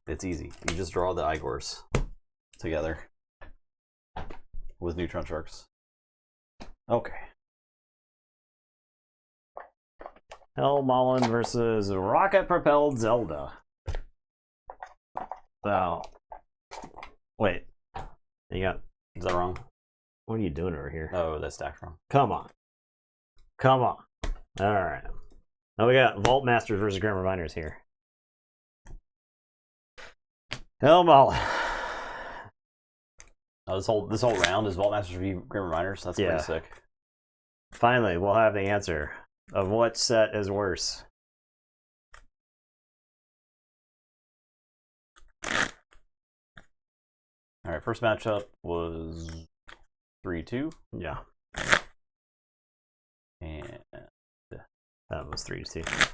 It's easy. You just draw the Igors together with Neutron Sharks. Okay. Hellmollen versus rocket-propelled Zelda. So, wait. You got... Is that wrong? What are you doing over here? Oh, that's stacked wrong. Come on. Come on. All right. Now we got Vault Masters versus Grammar Miners here. Hellmollen. Oh, this whole round is Vault Masters v Grimmer Miners. That's pretty sick. Finally, we'll have the answer of what set is worse. All right, first matchup was 3-2. Yeah. And that was 3-2.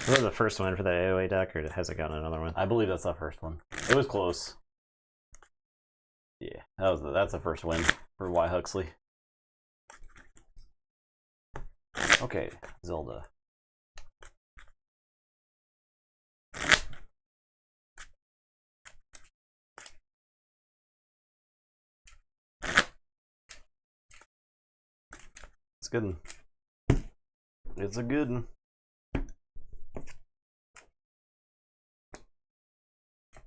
Was that the first one for the AOA deck, or has it gotten another one? I believe that's the first one. It was close. Yeah, that's the first win for Y Huxley. Okay, Zelda. It's good one. It's a good one.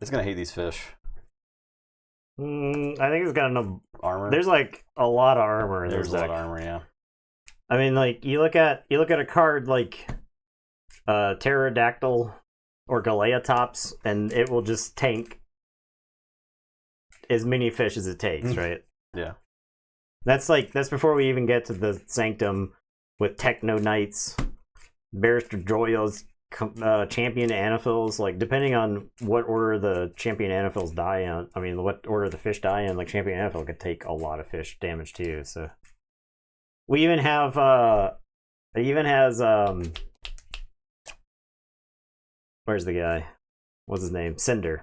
It's gonna hate these fish. I think it's got enough Armor. There's like a lot of armor in There's this a lot deck. of armor, yeah. I mean, like you look at a card like Pterodactyl or Galeatops, and it will just tank as many fish as it takes, right? Yeah. That's before we even get to the Sanctum with Techno Knights, Barrister Joyos, Champion Anaphils. Like depending on what order the Champion Anaphils die on, I mean what order the fish die in, like Champion Anaphil could take a lot of fish damage too. So we even have it even has where's the guy? What's his name? Cinder.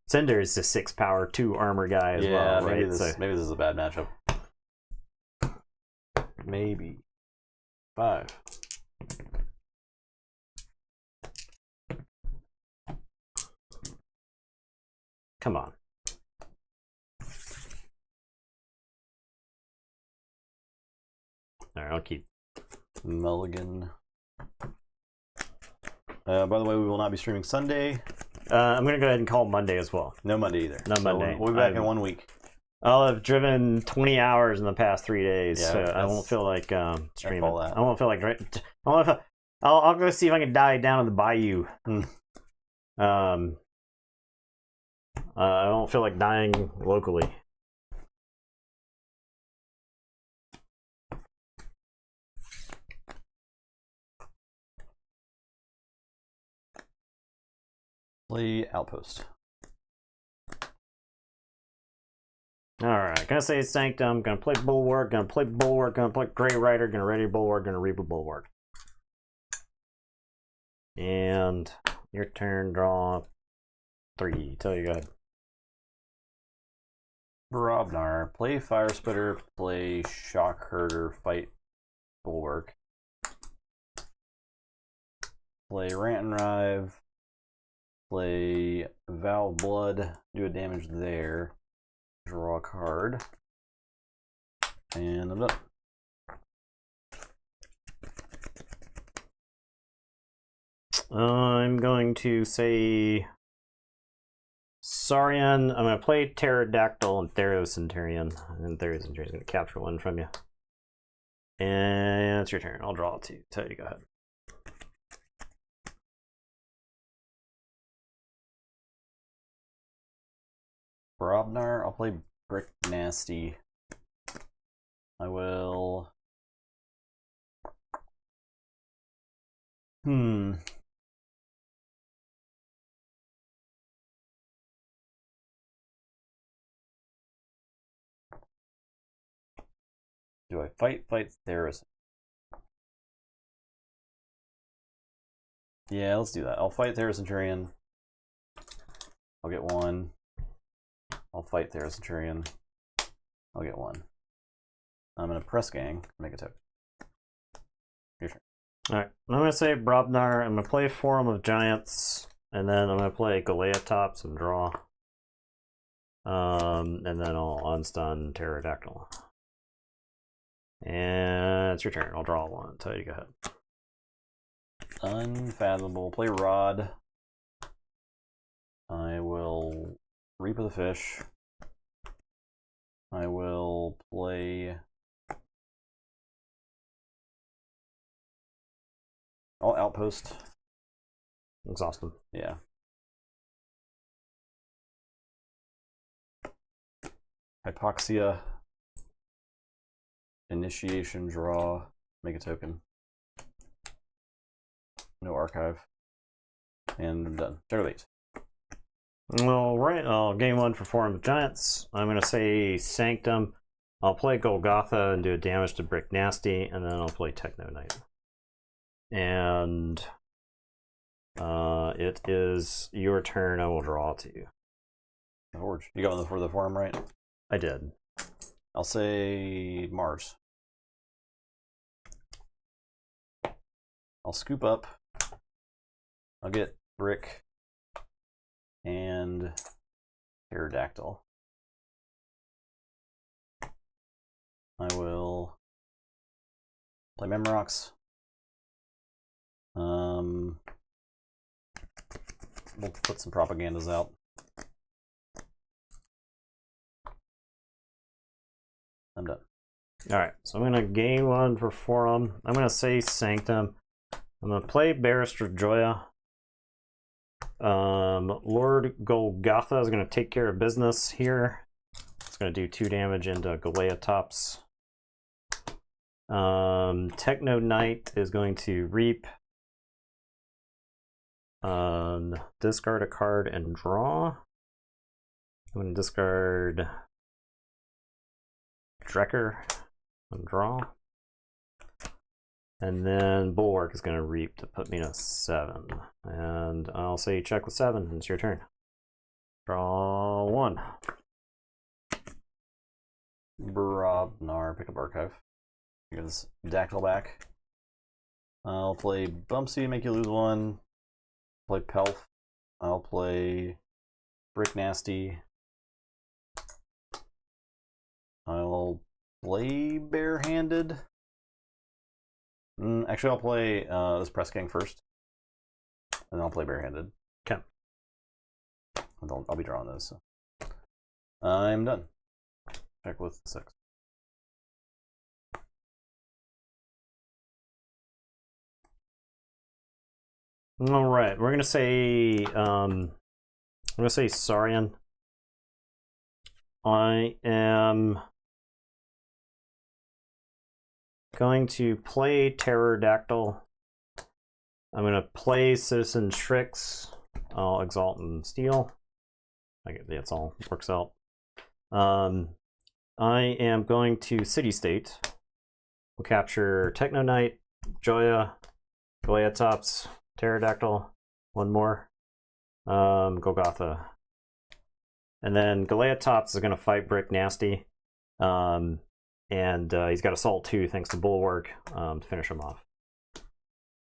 Cinder is a 6 power 2 armor guy as well, right? Maybe this is a bad matchup. Maybe 5. Come on. Alright, I'll keep. Mulligan. By the way, we will not be streaming Sunday. I'm gonna go ahead and call Monday as well. No Monday either. No Monday. We'll be back in 1 week. I'll have driven 20 hours in the past 3 days, Yeah, so I won't feel like streaming. that. I won't feel like. I'll go see if I can die down in the bayou. I don't feel like dying locally. Play Outpost. Alright, gonna say Sanctum, gonna play Bulwark, gonna play Grey Rider, gonna ready Bulwark, gonna Reaper Bulwark. And your turn, draw 3. Tell you, go ahead. Brobnar. Play Fire Spitter, play Shock Herder, fight Bulwark. Play Rant and Rive. Play Vow of Blood, do a damage there. Draw a card. And I'm done. I'm going to say Saurian. I'm going to play Pterodactyl and Therocenterion. And Therocenterion's going to capture one from you. And it's your turn. I'll draw 2. Tell you to go ahead. Brobnar, I'll play Brick Nasty. I will. Do I fight Theros? Yeah, let's do that. I'll fight Therocenterion. I'll get 1. I'll fight Therocenterion. I'll get 1. I'm gonna press gang, make a token. Your turn. Alright, I'm going to say Brobnar. I'm going to play Forum of Giants. And then I'm going to play Galeatops and draw. And then I'll unstun Pterodactyl. And it's your turn. I'll draw 1. Tell you to go ahead. Unfathomable. Play Rod. I will Reap of the Fish. I will play. I'll Outpost. Exhaust them. Yeah. Hypoxia. Initiation, draw, make a token. No archive. And I'm done. Turn of 8. Alright, I'll game 1 for Forum of Giants. I'm going to say Sanctum. I'll play Golgotha and do damage to Brick Nasty, and then I'll play Techno Knight. And It is your turn. I will draw 2. Keyforge. You got one for the forum, right? I did. I'll say Mars. I'll scoop up. I'll get Brick and Pterodactyl. I will play Memorox. We'll put some propagandas out. I'm done. Alright, so I'm going to gain 1 for Forum. I'm going to say Sanctum. I'm going to play Barrister Joya. Lord Golgotha is going to take care of business here. It's going to do 2 damage into Galeatops. Techno Knight is going to reap. Discard a card and draw. I'm going to discard Drekker and draw. And then Bulwark is going to reap to put me to 7. And I'll say check with 7. It's your turn. Draw 1. Brobnar, pick up Archive. Get this Dactyl back. I'll play Bumpsy, make you lose 1. Play Pelf. I'll play Brick Nasty. I'll play Barehanded. Actually, I'll play this Press Gang first. And then I'll play Barehanded. Okay. I'll be drawing those. So. I'm done. Check with 6. All right, we're gonna say Saurian. I am going to play Pterodactyl. I'm gonna play Citizen Tricks. I'll Exalt and Steal. That's all works out. I am going to City State. We'll capture Techno Knight, Joya, Galeatops, Pterodactyl, 1 more, Golgotha. And then Galeatops is going to fight Brick Nasty. And he's got Assault 2 thanks to Bulwark to finish him off.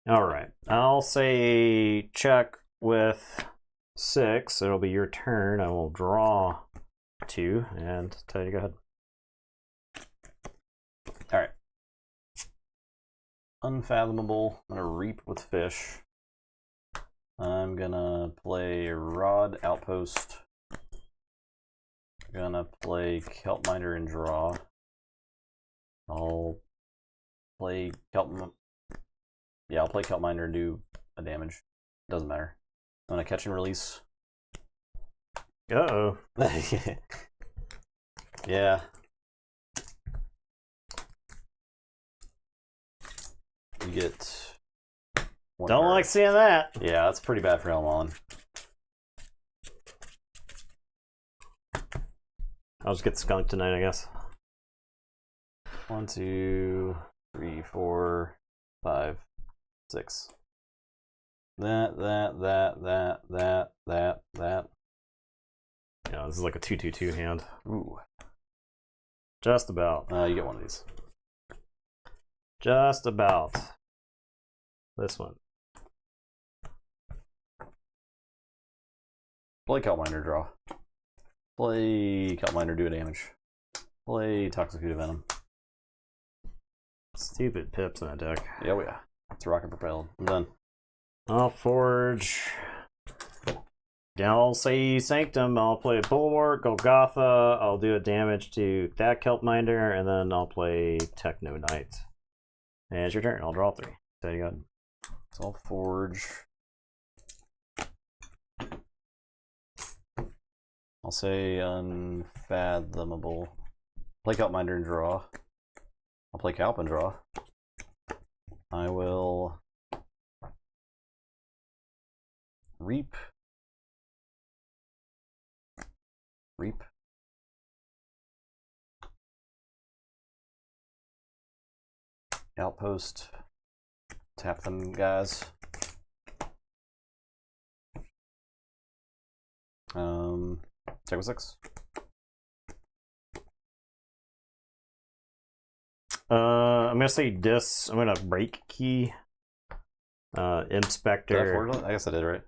Alright, I'll say check with 6. It'll be your turn. I will draw 2 and tell you to go ahead. Alright. Unfathomable. I'm going to reap with fish. I'm going to play Rod Outpost. I'm going to play Kelpminder and draw. I'll play I'll play Kelpminder and do a damage. Doesn't matter. I'm going to catch and release. Uh-oh. Yeah. You get one Don't card. like seeing that. Yeah, that's pretty bad for Elmon. I'll just get skunked tonight, I guess. 1, 2, 3, 4, 5, 6. That. Yeah, this is like a 2/2/2 hand. Ooh. Just about. You get one of these. Just about. This one. Play Kelpminder, draw. Play Kelpminder, do a damage. Play Toxic Venom. Stupid pips in that deck. Yeah, oh yeah. It's rocket propelled. I'm done. I'll forge. I'll say Sanctum. I'll play Bulwark, Golgotha. I'll do a damage to that Kelpminder, and then I'll play Techno Knight. And it's your turn. I'll draw 3. So you got. So I'll forge. I'll say Unfathomable. Play Kelpminder and draw. I'll play Calp and draw. I will reap. Outpost. Tap them guys. Check with 6. I'm gonna say I'm gonna break key. Inspector. I guess I did right.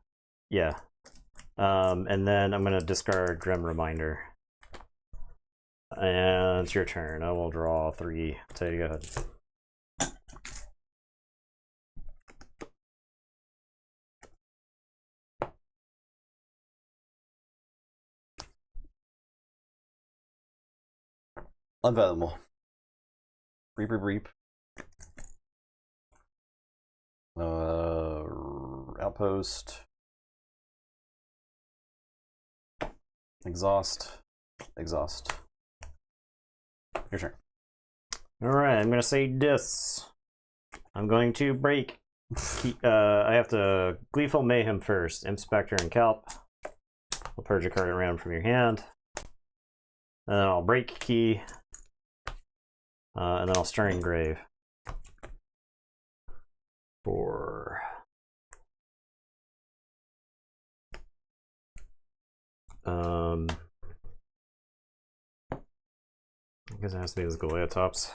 Yeah. And then I'm gonna discard Grim Reminder. And it's your turn. I will draw 3. So you go ahead. Unfathomable. Reap, reap, reap. Outpost. Exhaust. Exhaust. Your turn. Alright, I'm gonna say dis. I'm going to break. I have to Gleeful Mayhem first. Inspector and Kelp. I'll purge a card at random from your hand. And then I'll break key. And then I'll Stirring Grave. For I guess it has to be those Goliatops.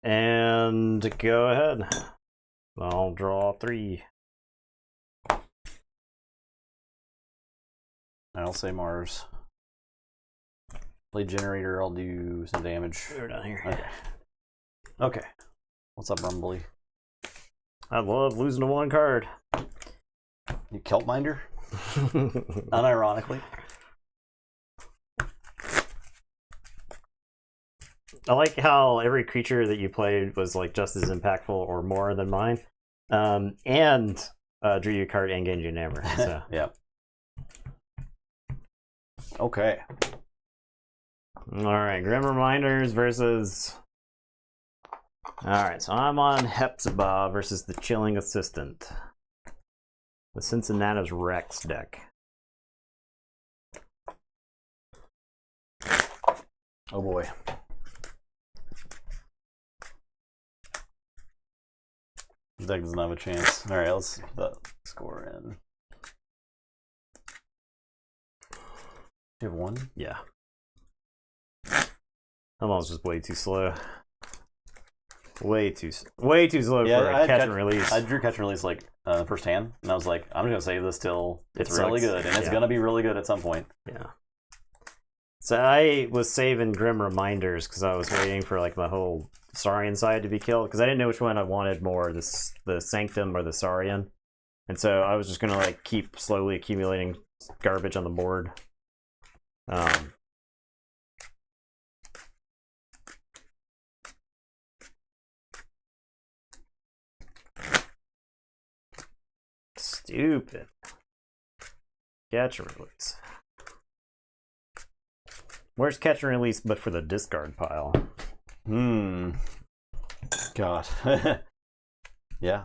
And go ahead. I'll draw 3. I'll say Mars. Play generator, I'll do some damage. They're down here. Okay. Okay. What's up, Rumbly? I love losing to 1 card. You Kelp Minder? Unironically. I like how every creature that you played was like just as impactful or more than mine. And drew you a card and gained you an hammer. So. Yep. Okay. Alright, Grim Reminders versus... Alright, so I'm on Hepzibah versus the Chilling Assistant. The Cincinnati's Rex deck. Oh boy. This deck doesn't have a chance. Alright, let's put that score in. Do you have 1? Yeah. That one's just way too slow. Way too slow for a catch and release. I drew catch and release like first hand, and I was like, I'm just gonna save this till it's really sucks. good, and it's gonna be really good at some point. Yeah. So I was saving Grim Reminders because I was waiting for like my whole Saurian side to be killed because I didn't know which one I wanted more, the Sanctum or the Saurian, and so I was just gonna like keep slowly accumulating garbage on the board. Stupid. Catch and release. Where's catch and release but for the discard pile? God. Yeah.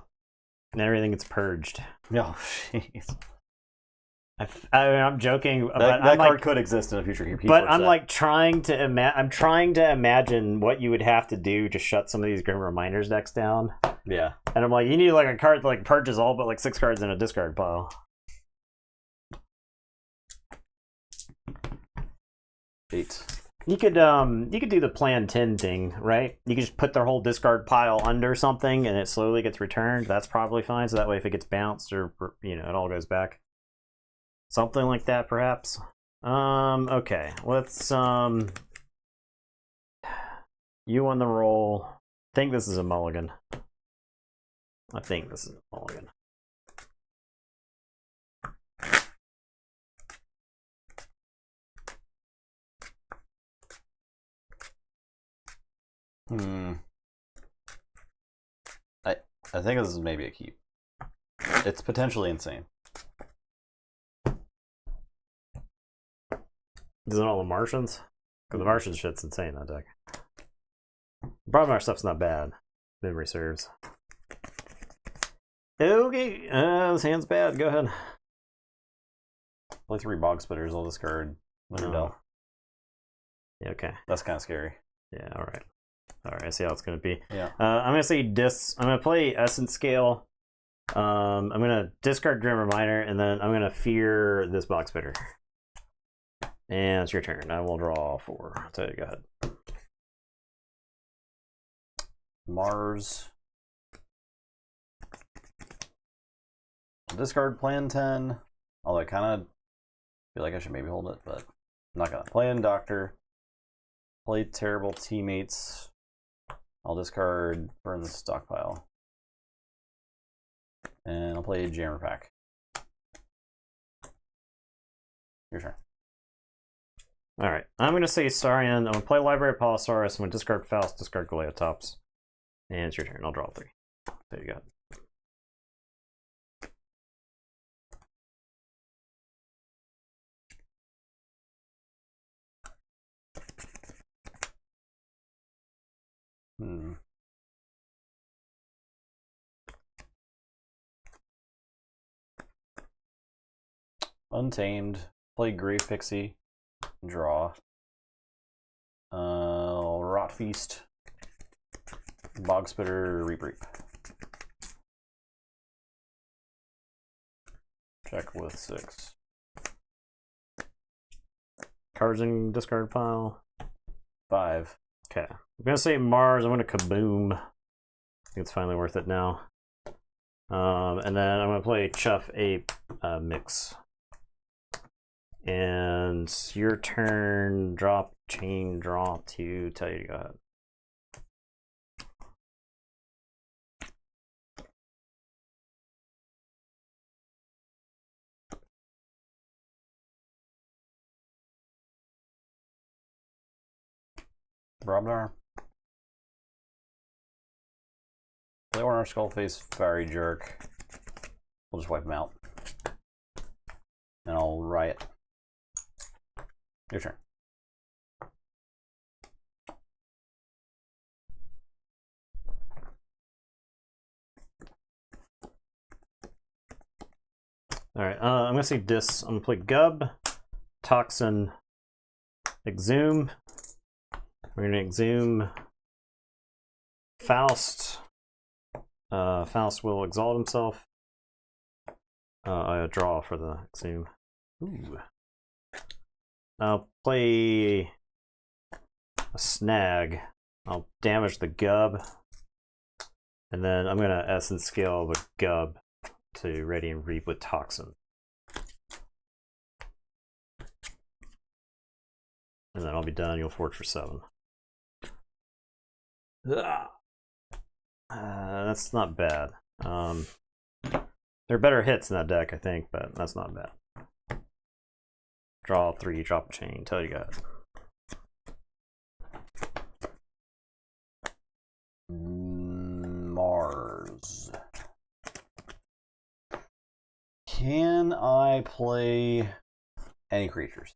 And everything gets purged. Oh, jeez. I'm joking. That card like, could exist in a future Keyforge but I'm set. like trying to imagine what you would have to do to shut some of these Grim Reminders decks down. Yeah. And I'm like, you need like a card that like purges all but like 6 cards in a discard pile. Eight. You could do the plan 10 thing, right? You could just put their whole discard pile under something and it slowly gets returned. That's probably fine. So that way if it gets bounced or it all goes back. Something like that perhaps. Okay. Let's you on the roll. I think this is a mulligan. I think this is a mulligan. I think this is maybe a keep. It's potentially insane. Is it all the Martians? Because the Martian shit's insane, that deck. The problem our stuff's not bad. Memory serves. Okay, this hand's bad. Go ahead. Play 3 Bog Spitters, I'll discard Lindell. Yeah, okay. That's kind of scary. Yeah, alright. Alright, I see how it's going to be. Yeah. I'm going to say I'm going to play Essence Scale. I'm gonna discard Grim Reminder, and then I'm gonna fear this box spitter. And it's your turn. I will draw 4. So go ahead. Mars. Discard Plan 10. Although I kind of feel like I should maybe hold it, but I'm not gonna. Play in Doctor. Play Terrible Teammates. I'll discard Burn the Stockpile. And I'll play Jammer Pack. Your turn. Alright. I'm going to say Saurian. I'm going to play Library of Polysaurus. I'm going to discard Faust, discard Galeotops. And it's your turn. I'll draw 3. There you go. Untamed. Play Grave Pixie. Draw. Rot Feast. Bog Spitter, Reap Reap. Check with 6. Cards in discard pile. 5. Okay. I'm going to say Mars. I'm going to Kaboom. I think it's finally worth it now. And then I'm going to play Chuff Ape Mix. And your turn. Drop, chain, draw 2. Tell you to go ahead. Brobnar. Play one our Skullface Fiery Jerk. We'll just wipe him out. And I'll Riot. Your turn. Alright, I'm going to say Dis. I'm going to play Gub, Toxin, Exhume. We're going to Exhume Faust. Faust will exalt himself. I draw for the Exhume. Ooh. I'll play a Snag. I'll damage the Gub. And then I'm going to Essence Scale the Gub to Ready and Reap with Toxin. And then I'll be done. You'll forge for 7. That's not bad. There are better hits in that deck, I think, but that's not bad. Draw 3, drop a chain. Tell you guys. Mars. Can I play any creatures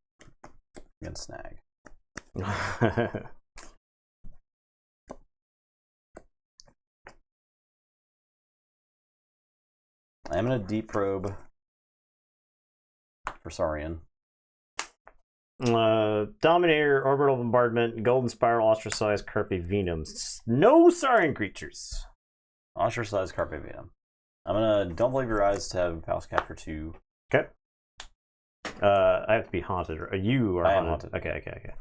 against Snag? I'm gonna Deep Probe for Saurian. Dominator, Orbital Bombardment, Golden Spiral, Ostracized, Carpe Venum. No Saurian creatures. Ostracized Carpe Venum. I'm gonna Don't Believe Your Eyes to have Faust capture 2. Okay. I have to be haunted. You are I am haunted. haunted. Okay.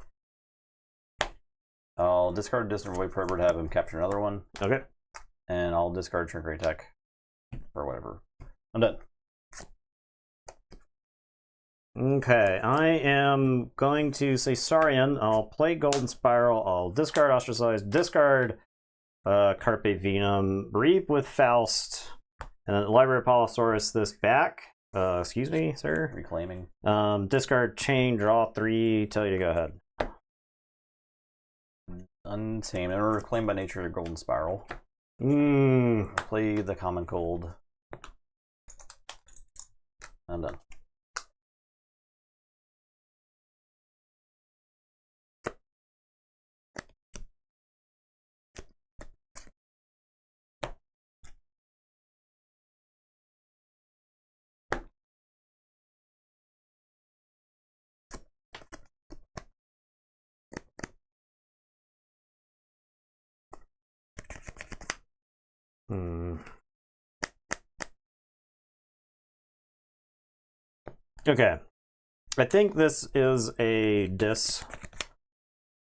I'll discard Distant Void Prober to have him capture another one. Okay. And I'll discard Trinket Tech or whatever. I'm done. Okay, I am going to say Saurian. I'll play Golden Spiral. I'll discard Ostracized, discard Carpe Venum, Reap with Faust, and then Library of Polysaurus this back. Excuse me, sir. Reclaiming. Discard Chain, draw 3, tell you to go ahead. Untamed. And reclaim by nature the Golden Spiral. Play the Common Cold. I'm done. Okay. I think this is a dis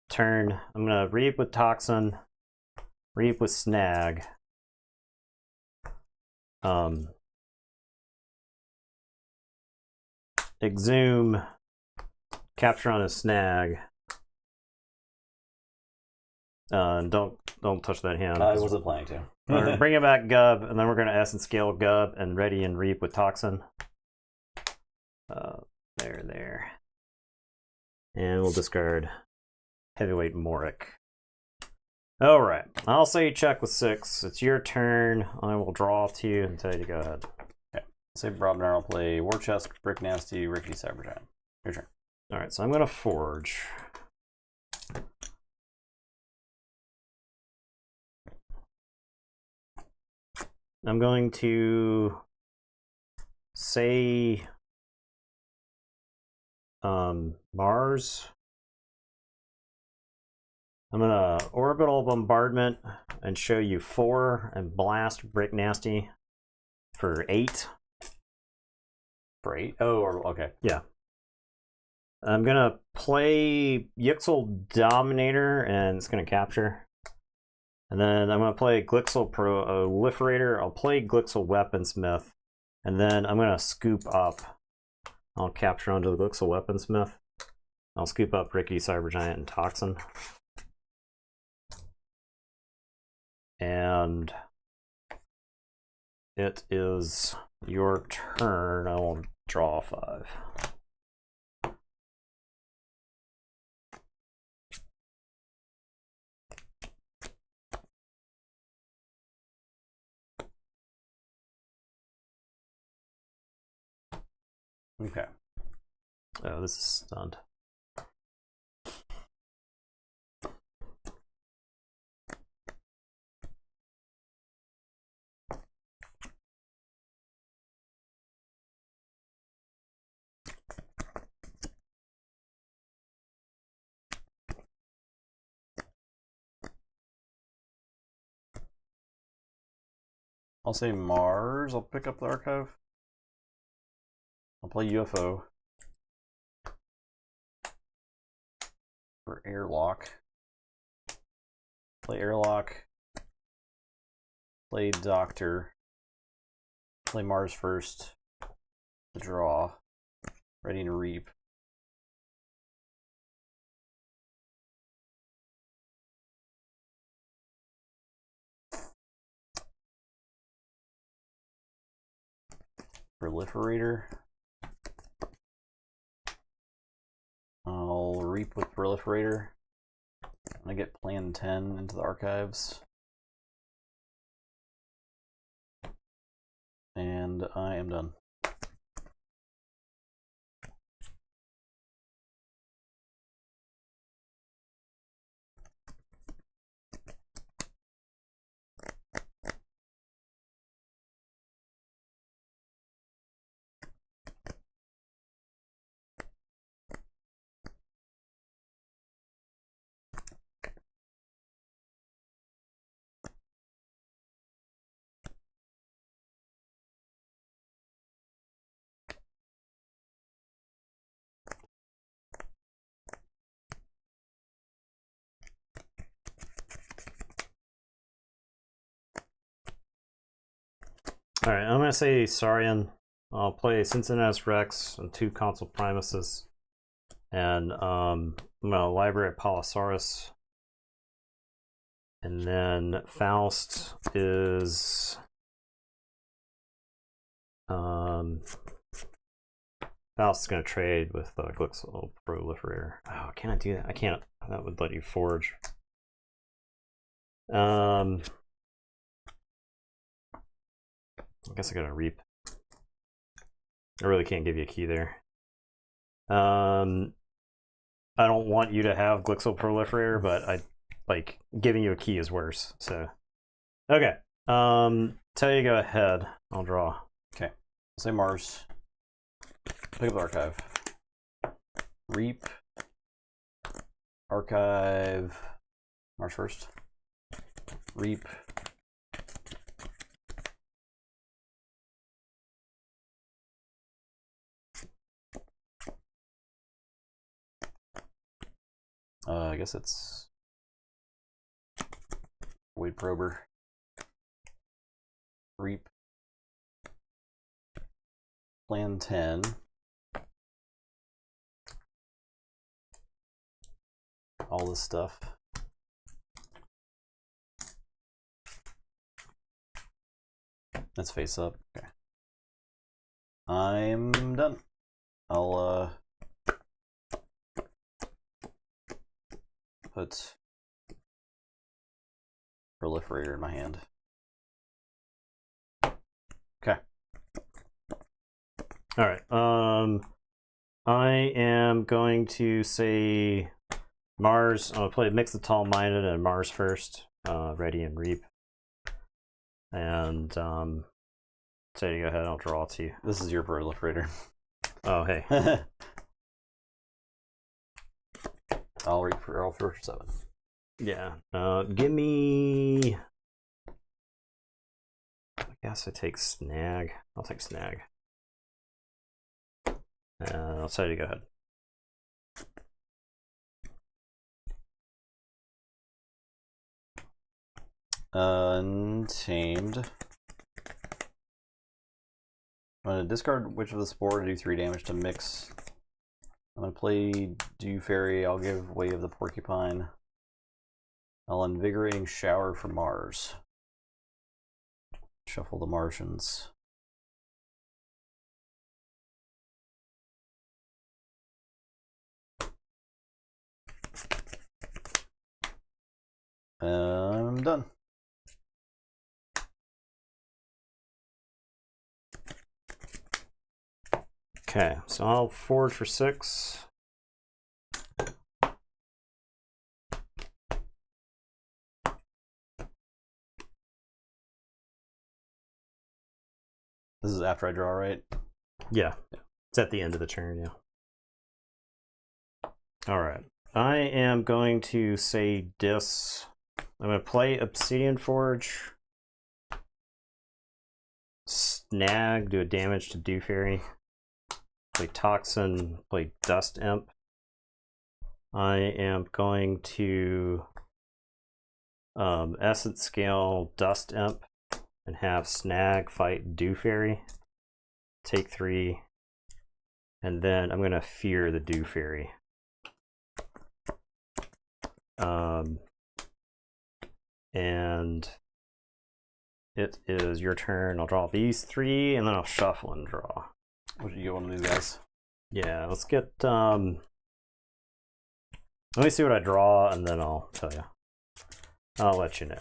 turn. I'm gonna reap with Toxin, reap with Snag. Exhume, capture on a Snag. Don't touch that hand. I wasn't planning to. We're gonna bring it back Gub, and then we're gonna Essence Scale Gub and ready and reap with Toxin. There. And we'll discard Heavyweight Morik. Alright, I'll say check with 6. It's your turn. I will draw to you and tell you to go ahead. Okay. Say Brobnar, I'll play War Chest, Brick Nasty, Rickety Cybergiant. Your turn. Alright, so I'm gonna forge. I'm going to say Mars. I'm gonna Orbital Bombardment and show you 4 and blast Brick Nasty for 8. For 8? Oh, okay. Yeah. I'm gonna play Yixel Dominator and it's gonna capture. And then I'm gonna play Glixel Proliferator. I'll play Glixel Weaponsmith. And then I'm gonna scoop up. I'll capture onto the Glixel Weaponsmith. I'll scoop up Rickety Cybergiant and Toxin. And it is your turn. I will draw 5. Okay. Oh, this is stunned. I'll say Mars. I'll pick up the archive. I'll play UFO for Airlock. Play Airlock. Play Doctor. Play Mars first. Draw. Ready to reap. Proliferator. I'll reap with Proliferator. I get Plan 10 into the archives. And I am done. Alright, I'm gonna say Saurian. I'll play Cincinnatus Rex and 2 Consul Primuses. And I'm gonna library Apollosaurus. And then Faust is Faust's gonna trade with Glixel Proliferator. Oh, can I do that? I can't. That would let you forge. I guess I gotta reap. I really can't give you a key there. I don't want you to have Glixel Proliferator, but I like giving you a key is worse. So, okay. Tell you to go ahead. I'll draw. Okay. Say Mars. Pick up the archive. Reap. Archive. Mars first. Reap. I guess it's Void Prober. Reap. Plan 10. All this stuff. Let's face up. Okay. I'm done. I'll put Proliferator in my hand. Okay. All right. I am going to say Mars. I'm gonna play Mix the Tall Minded and Mars first. Ready and Reap. And say go ahead. I'll draw it to you. This is your Proliferator. Oh hey. I'll reap for all for 7. Yeah. Give me. I guess I take Snag. I'll take Snag. I'll tell you to go ahead. Untamed. I'm going to discard Witch of the Spore to do 3 damage to Mix. I'm going to play Dew Fairy. I'll give Way of the Porcupine. I'll Invigorating Shower for Mars. Shuffle the Martians. I'm done. Okay, so I'll forge for 6. This is after I draw, right? Yeah. It's at the end of the turn, yeah. Alright. I am going to say Dis. I'm going to play Obsidian Forge. Snag, do a damage to Dew Fairy. Play Toxin, play Dust Imp. I am going to Essence Scale Dust Imp and have Snag fight Dew Fairy. Take 3. And then I'm going to Fear the Dew Fairy. And it is your turn. I'll draw these 3 and then I'll shuffle and draw. What do you want to do, guys? Yeah, let's get let me see what I draw and then I'll tell you. I'll let you know.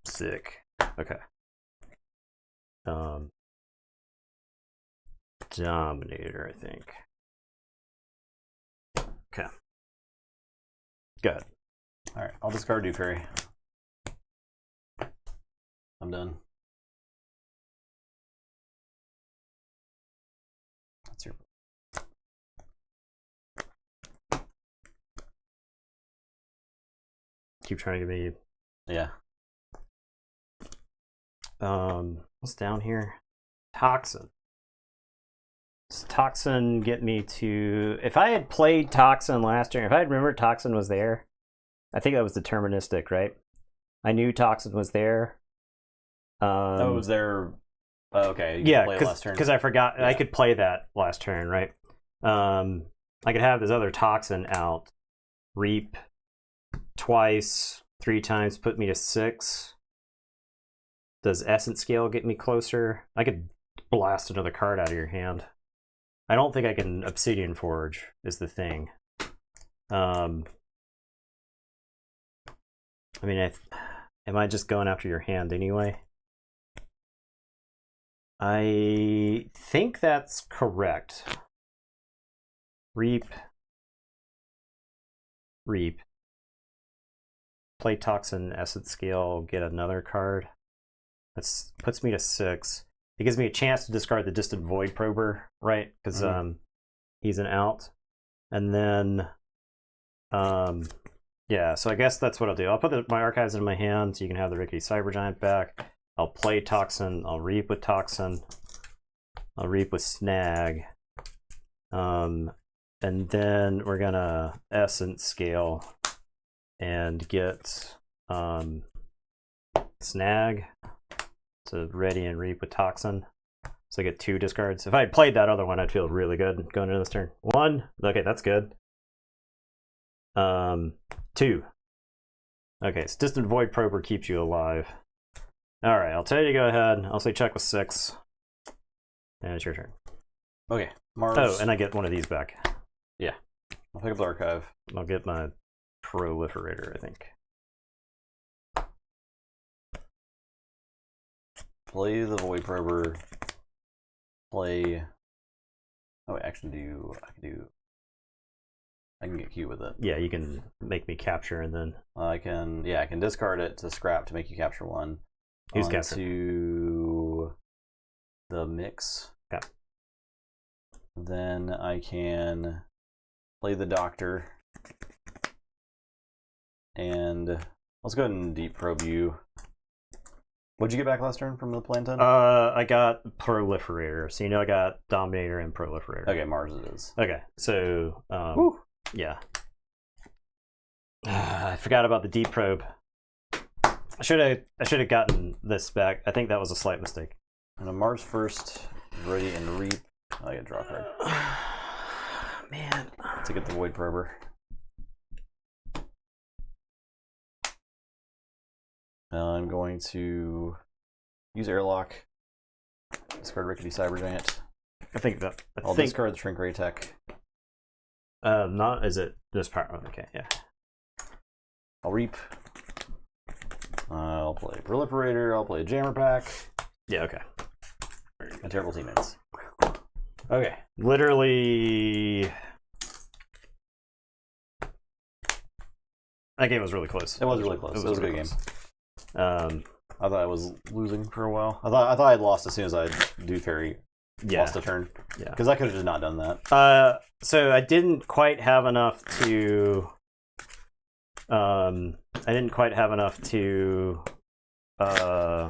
Sick. Okay. Dominator, I think. Okay. Good. Alright, I'll discard Dew Fairy. I'm done. That's your... Keep trying to get me. Yeah. What's down here? Toxin. Does Toxin get me to... If I had played Toxin last turn, if I had remembered Toxin was there, I think that was deterministic, right? I knew Toxin was there. Oh, it was there... Oh, okay. You Yeah, play it last turn. because I forgot. Yeah. I could play that last turn, right? I could have this other Toxin out. Reap twice, 3 times, put me to 6. Does Essence Scale get me closer? I could blast another card out of your hand. I don't think I can Obsidian Forge, is the thing. I mean, am I just going after your hand anyway? I think that's correct. Reap. Play Toxin, Essence Scale, get another card. That puts me to 6. It gives me a chance to discard the Distant Void Prober, right? Because he's an out. And then Yeah, so I guess that's what I'll do. I'll put my archives in my hand so you can have the Rickety Cybergiant back. I'll play Toxin. I'll reap with Toxin. I'll reap with Snag. And then we're gonna Essence scale and get Snag to ready and reap with Toxin. So I get 2 discards. If I had played that other one, I'd feel really good going into this turn. 1. Okay, that's good. 2. Okay, so Distant Void Prober keeps you alive. Alright, I'll tell you to go ahead. I'll say check with 6. And it's your turn. Okay, Mars. Oh, and I get one of these back. Yeah. I'll pick up the archive. I'll get my Proliferator, I think. Play the Void Prober. Play. Oh, wait, actually, I can get Q with it. Yeah, you can make me capture and then. I can discard it to scrap to make you capture 1. Who's capture? To the mix. Okay. Then I can play the Doctor. And let's go ahead and deep probe you. What'd you get back last turn from the Planton? I got Proliferator. So you know I got Dominator and Proliferator. Okay, Mars it is. Okay, so Woo. yeah. I forgot about the deep probe. I should have gotten this back. I think that was a slight mistake. And a Mars first, ready and reap. Oh, I get a draw card. Man. To get the Void Prober. I'm going to use Airlock. Discard Rickety Cybergiant. I think that. I'll discard the Shrink Ray Tech. Not is it this part? Oh, okay, yeah. I'll reap. I'll play Proliferator. I'll play Jammer Pack. Yeah, okay. And terrible teammates. Okay. Literally. That game was really close. It was really close. It was a good game. I thought I was losing for a while. I thought I'd lost as soon as I do Fairy. Yeah. Lost a turn. Yeah. Because I could have just not done that. So I didn't quite have enough to. I didn't quite have enough to. I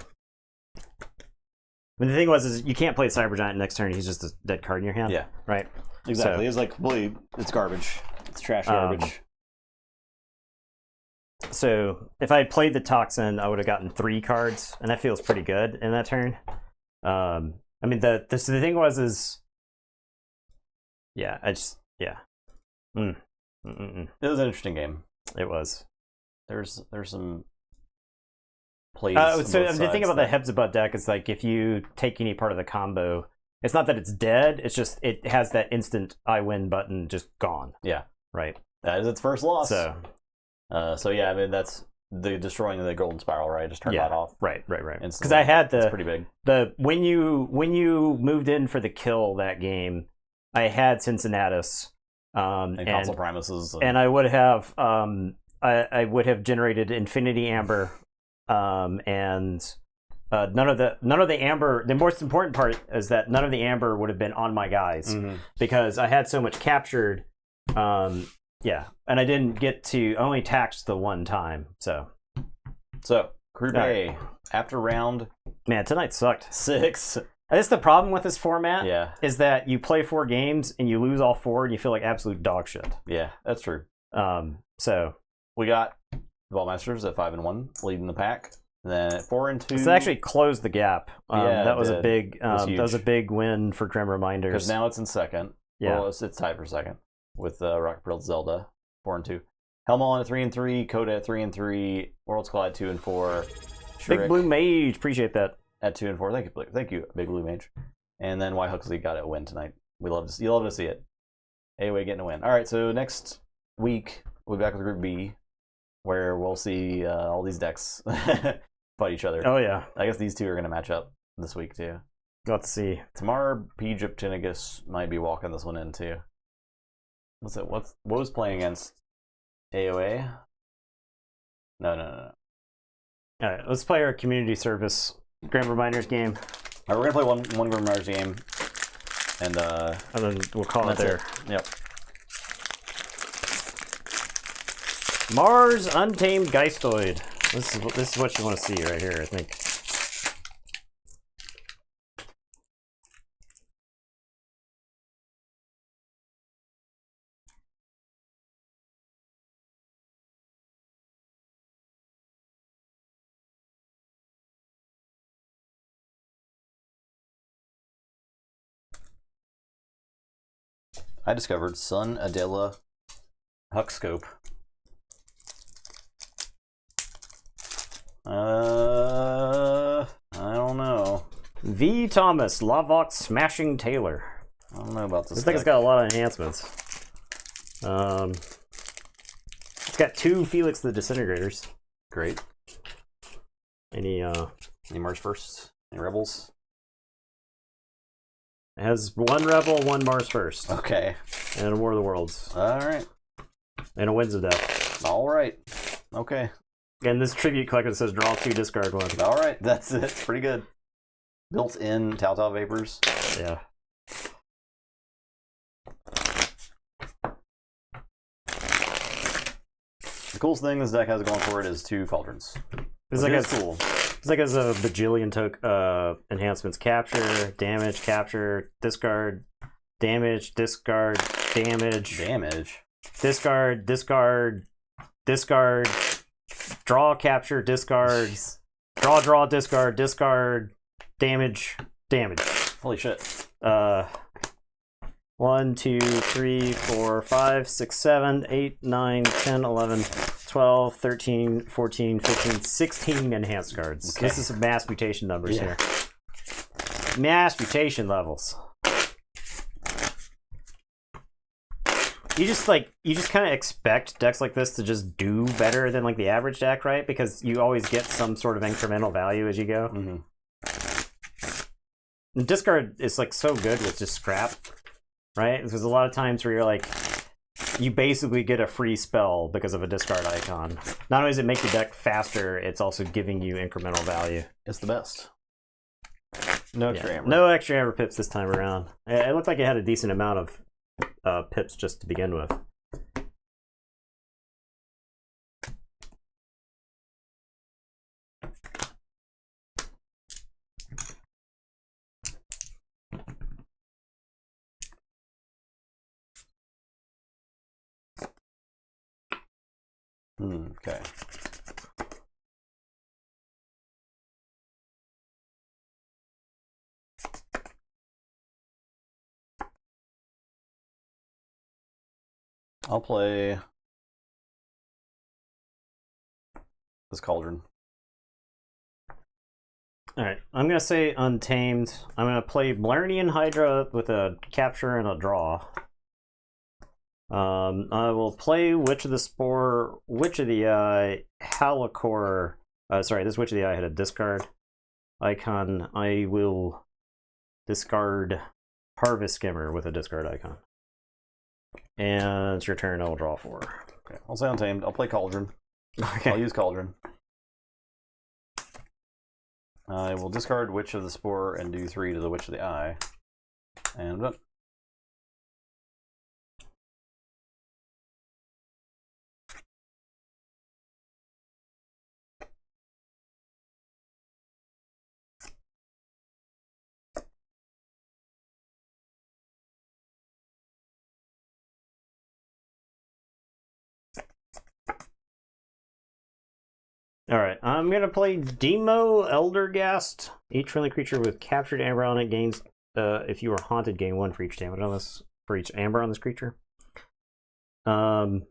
mean, the thing was, is you can't play Cybergiant next turn. He's just a dead card in your hand. Yeah. Right. Exactly. So, It's like completely. It's garbage. It's trash garbage. So if I had played the Toxin, I would have gotten 3 cards, and that feels pretty good in that turn. I mean, the thing was is. Yeah, I just It was an interesting game. It was. There's some plays. So the thing about the Hebzibah deck is like if you take any part of the combo, it's not that it's dead. It's just it has that instant I win button just gone. Yeah. Right. That is its first loss. So yeah, I mean that's the destroying the Golden Spiral, right? Just turn that off. Right. Because Instantly. I had It's pretty big. when you moved in for the kill that game, I had Cincinnatus. And Console Primuses. And I would have I would have generated Infinity Amber, and none of the Amber. The most important part is that none of the Amber would have been on my guys because I had so much captured. Yeah, and I didn't get to only taxed the one time. So Group A after round. Man, tonight sucked. 6. That's the problem with this format. Yeah. Is that you play 4 games and you lose all 4 and you feel like absolute dog shit. Yeah, that's true. So we got the Ballmasters at 5-1, leading the pack. And then at 4-2. So it actually closed the gap. That was a big win for Grim Reminders. Because now it's in second. Yeah. Well, it's tied for second with Rocket Pearl Zelda 4-2. Helmall at 3-3, Coda at 3-3, Worlds Collide 2-4. Big Blue Mage, appreciate that. At 2-4, thank you, Big Blue Mage. And then Y Huxley got a win tonight. You love to see it. Anyway, getting a win. All right, so next week we'll be back with Group B, where we'll see all these decks fight each other. Oh yeah, I guess these two are going to match up this week too. Let's see. Tamar Egyptinigus might be walking this one in too. What's it? What was playing against AOA? No. All right, let's play our community service Grand Reminders game. All right, we're gonna play one Grand Reminders game, and then we'll call it there. Yep. Mars Untamed Geistoid. This is what you want to see right here, I think. I discovered Sun Adela Huckscope. I don't know. V. Thomas, Lavox Smashing Taylor. I don't know about this. This thing's got a lot of enhancements. It's got 2 Felix the Disintegrators. Great. Any Mars first? Any rebels? it has 1 Rebel, 1 Mars First, Okay. and a War of the Worlds, All right. and a Winds of Death. All right. Okay. And this tribute collector says draw 2, discard 1. All right. That's it. Pretty good. Built-in Tau Vapors. Yeah. The coolest thing this deck has going for it is 2 cauldrons. It's Which like is cool. It's like has a bajillion enhancements: capture, damage, capture, discard, damage, discard, damage, Damage. discard, discard, discard, draw, capture, discard, Jeez. draw, discard, discard, damage, damage. Holy shit. 1, 2, 3, 4, 5, 6, 7, 8, 9, 10, 11, 12, 13, 14, 15, 16 enhanced cards. Okay. This is some mass mutation numbers Yeah. here. Mass mutation levels. You just kind of expect decks like this to just do better than like the average deck, right? Because you always get some sort of incremental value as you go. Mm-hmm. And discard is like so good with just scrap, right? Because a lot of times where you're like, you basically get a free spell because of a discard icon. Not only does it make the deck faster, it's also giving you incremental value. It's the best. No extra amber. No extra amber pips this time around. It looked like it had a decent amount of pips just to begin with. Okay. I'll play this cauldron. Alright, I'm going to say Untamed. I'm going to play Blarnean Hydra with a capture and a draw. I will play Witch of the Spore, Witch of the Eye, Halacor. Sorry, this Witch of the Eye had a discard icon. I will discard Harvest Skimmer with a discard icon. And it's your turn, I will draw 4. Okay. I'll say Untamed. I'll play cauldron. Okay. I'll use cauldron. I will discard Witch of the Spore and do 3 to the Witch of the Eye. And done. Alright, I'm going to play Demo Eldergast. Each friendly creature with captured amber on it gains, if you are haunted, gain 1 for each damage on this, for each amber on this creature. I'm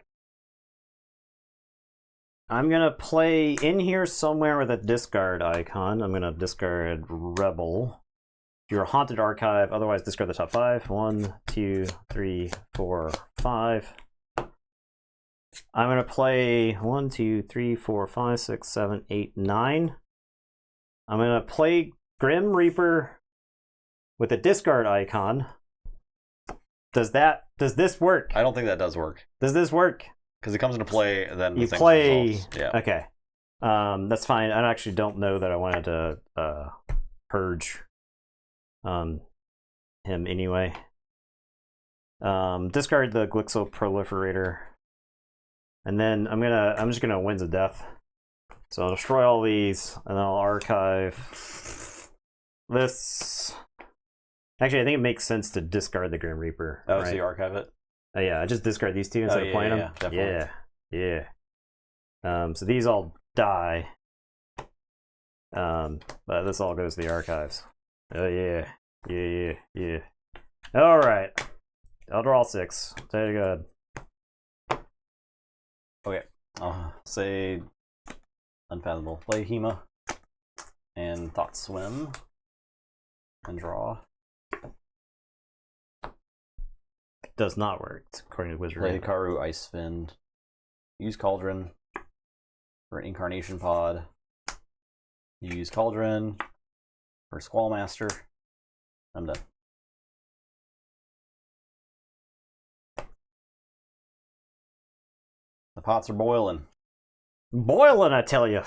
going to play in here somewhere with a discard icon. I'm going to discard Rebel. If you're a haunted archive, otherwise discard the top 5. 1, 2, 3, 4, 5. I'm going to play 1, 2, 3, 4, 5, 6, 7, 8, 9. I'm going to play Grim Reaper with a discard icon. Does this work? I don't think that does work. Does this work? Because it comes into play, then You the play. results. Yeah. Okay. That's fine. I actually don't know that I wanted to purge him anyway. Discard the Glixo Proliferator. And then I'm just gonna Winds of Death. So I'll destroy all these, and then I'll archive this. Actually, I think it makes sense to discard the Grim Reaper. Oh, right? so you archive it? Yeah, I just discard these two instead of playing them. Definitely. Yeah. So these all die. But this all goes to the archives. Oh yeah. All right. I'll draw 6. Very good. Okay. I'll say Unfathomable. Play Hema and Thought Swim and draw. Does not work according to Wizard. Play Karu Ice Fin. Use Cauldron for an Incarnation Pod. Use Cauldron for Squall Master. I'm done. The pots are boiling. Boiling, I tell you.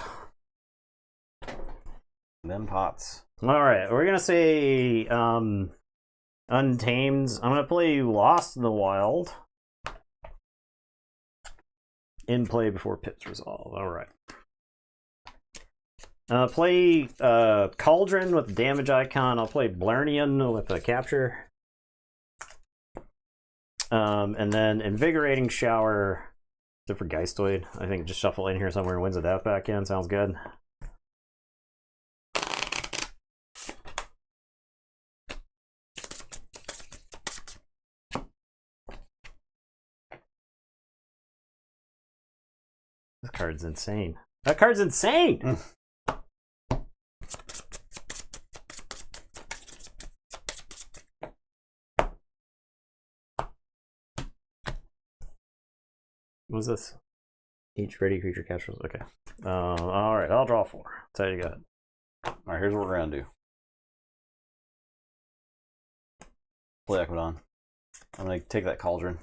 Them pots. All right, we're gonna say Untamed. I'm gonna play Lost in the Wild. In play before pits resolve. All right. Play Cauldron with the damage icon. I'll play Blernian with the capture. And then Invigorating Shower. Except for Geistoid. I think just shuffle in here somewhere and Winds of Death back in. Sounds good. This card's insane. That card's insane! What was this? Each ready creature captures. Okay. Alright, I'll draw 4. That's how you got it. Alright, here's what we're gonna do. Play Equidon. I'm gonna take that Cauldron.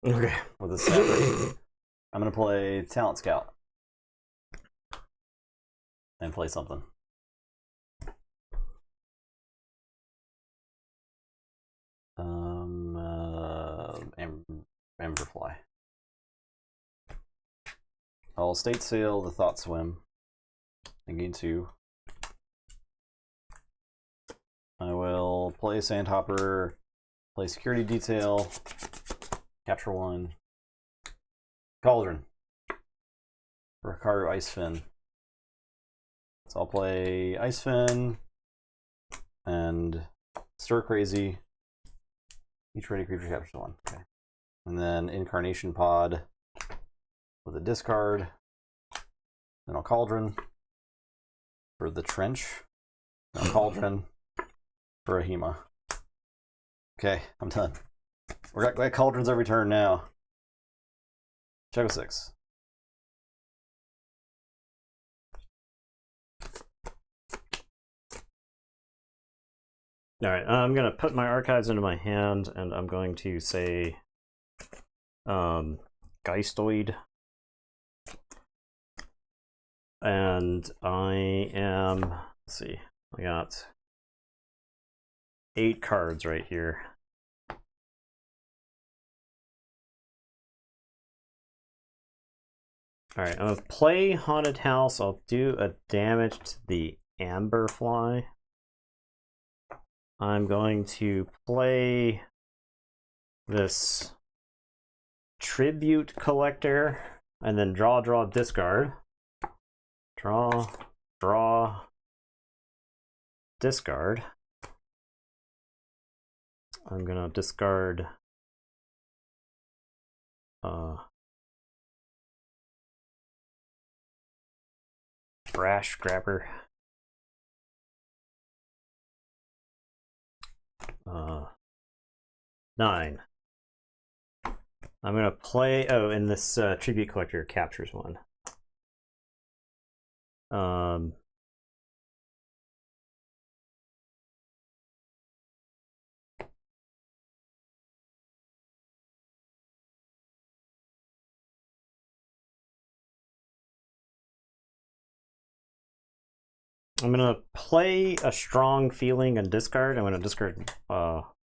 Okay. With a set. I'm gonna play Talent Scout. And play something. Emberfly. I'll State Sail the Thought Swim. And gain 2. I will play Sandhopper, play Security Detail, capture 1. Cauldron. Rakaru Icefin. So I'll play Icefin and Stir Crazy. Each ready creature captures 1. Okay. And then Incarnation Pod with a discard. Then I'll Cauldron for the Trench. Then I'll Cauldron for a Hema. Okay, I'm done. We got Cauldrons every turn now. Check 6. Alright, I'm going to put my archives into my hand, and I'm going to say Geistoid. And I am, let's see, I got 8 cards right here. Alright, I'm going to play Haunted House. I'll do a damage to the Amberfly. I'm going to play this Tribute Collector and then draw, discard. Draw, discard. I'm gonna discard Brash Grabber. 9. I'm gonna play. Oh, and this Tribute Collector captures 1. I'm gonna play a Strong Feeling and discard. I'm gonna discard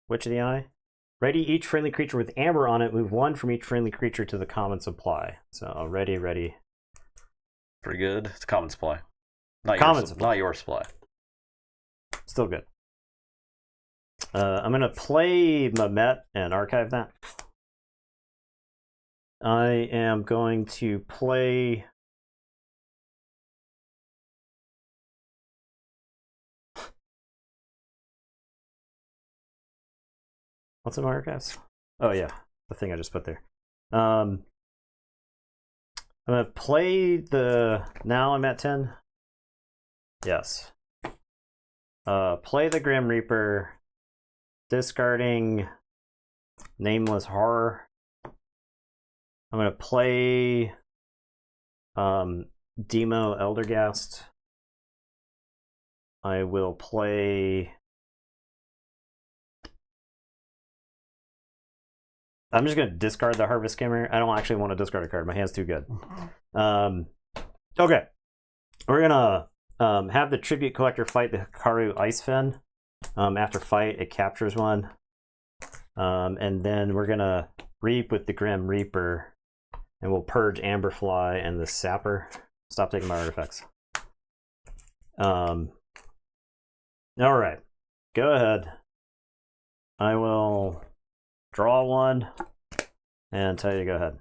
Witch of the Eye. Ready each friendly creature with amber on it. Move 1 from each friendly creature to the common supply. So ready. Pretty good. It's a common supply. Not Common your, supply. Not your supply. Still good. I'm going to play Mamet and archive that. I am going to play... What's in my archives? Oh, yeah. The thing I just put there. I'm going to play the... Now I'm at 10? Yes. Play the Grim Reaper, discarding Nameless Horror. I'm going to play Demo Eldergast. I will play... I'm just going to discard the Harvest Skimmer. I don't actually want to discard a card. My hand's too good. Okay. We're going to have the Tribute Collector fight the Hikaru Icefen. After fight, it captures one. And then we're going to Reap with the Grim Reaper. And we'll purge Amberfly and the Sapper. Stop taking my artifacts. Alright. Go ahead. I will draw one and tell you to go ahead.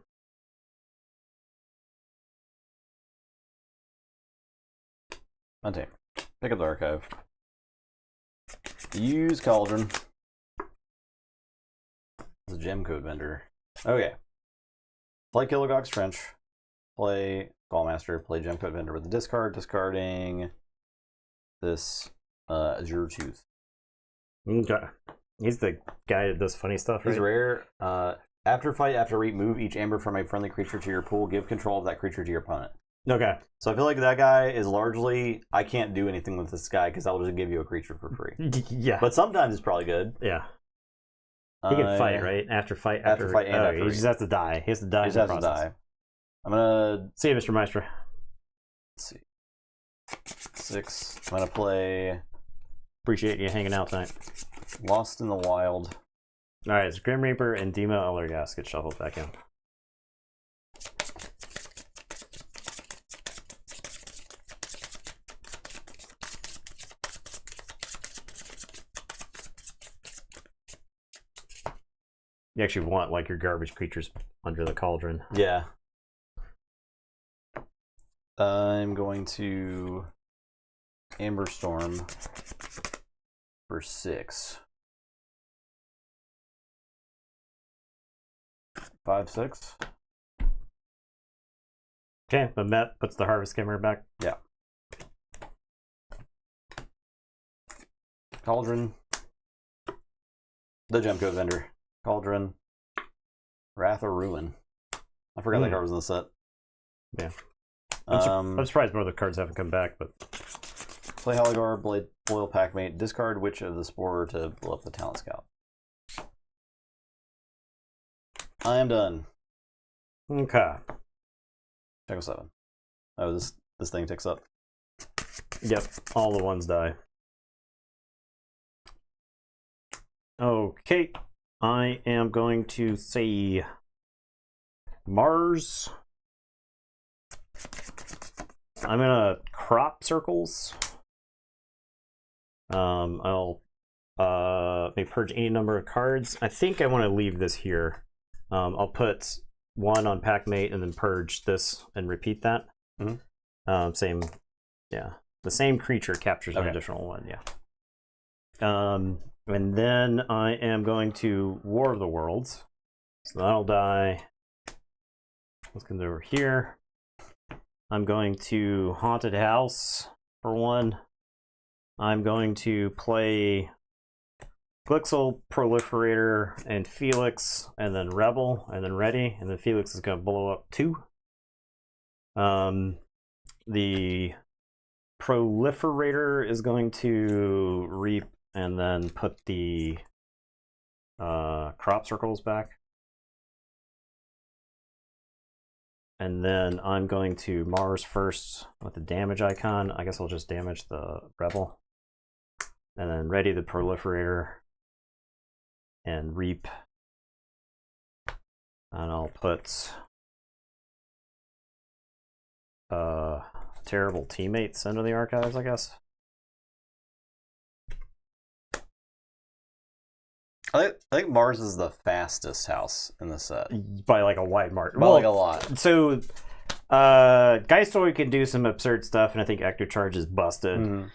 Untame. Pick up the archive. Use Cauldron. It's a gem code vendor. Okay. Play Kilogog's Trench. Play Ballmaster. Play gem code vendor with the discard. Discarding this Azure Tooth. Okay. He's the guy that does funny stuff, right? He's rare. After fight, after reap, move each amber from a friendly creature to your pool. Give control of that creature to your opponent. Okay. So I feel like that guy is largely, I can't do anything with this guy because I'll just give you a creature for free. Yeah. But sometimes it's probably good. Yeah. He can fight, right? After fight and he after just has to die. He has to die. He just has to die. I'm gonna see you, Mr. Maestro. Let's see. 6. I'm gonna play. Appreciate you hanging out tonight. Lost in the Wild. All right, it's Grim Reaper and Demo Eldergast get shuffled back in. You actually want like your garbage creatures under the cauldron. Yeah. I'm going to Amber Storm for 6. 5, 6. Okay, Mamet puts the Harvest Skimmer back. Yeah. Cauldron. The gem code vendor. Cauldron. Wrath or Ruin. I forgot that card was in the set. Yeah. I'm surprised more of the cards haven't come back, but play Holigar, Blade, Foil Packmate, discard Witch of the Spore to blow up the Talent Scout. I am done. Okay. Check 7. Oh, this thing ticks up. Yep, all the ones die. Okay, I am going to say Mars. I'm gonna crop circles. I'll maybe purge any number of cards. I think I want to leave this here. I'll put 1 on Packmate and then purge this and repeat that. Mm-hmm. Same, yeah. The same creature captures an additional 1, yeah. And then I am going to War of the Worlds. So that'll die. Let's come over here. I'm going to Haunted House for 1. I'm going to play Glixel, Proliferator, and Felix, and then Rebel, and then Ready, and then Felix is going to blow up 2. The Proliferator is going to Reap and then put the crop circles back. And then I'm going to Mars first with the damage icon. I guess I'll just damage the Rebel. And then Ready the Proliferator. And Reap And I'll put terrible teammates into the archives, I guess. I think Mars is the fastest house in the set. By like a wide margin. By like a lot. So Geistoid can do some absurd stuff, and I think Ectocharge is busted. Mm-hmm.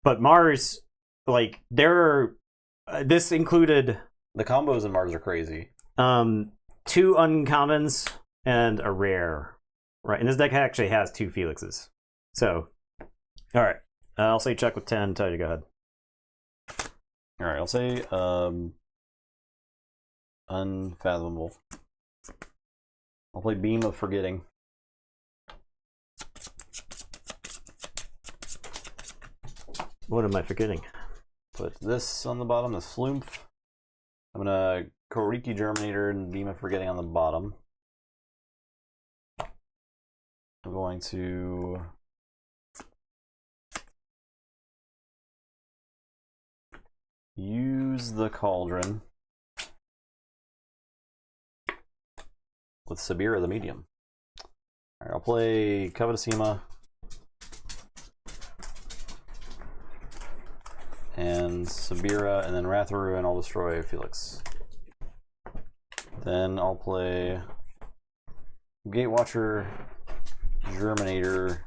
But Mars, like, this included The combos in Mars are crazy. 2 uncommons and a rare. Right, and this deck actually has 2 Felixes. So, alright. I'll say check with 10. Tell you to go ahead. Alright, I'll say Unfathomable. I'll play Beam of Forgetting. What am I forgetting? Put this on the bottom, the Flumph. I'm gonna Koriki Germinator and Beam of Forgetting on the bottom. I'm going to use the Cauldron with Sabira the Medium. Alright, I'll play Covetous and Sabira, and then Ratharu, and I'll destroy Felix. Then I'll play Gatewatcher, Germinator,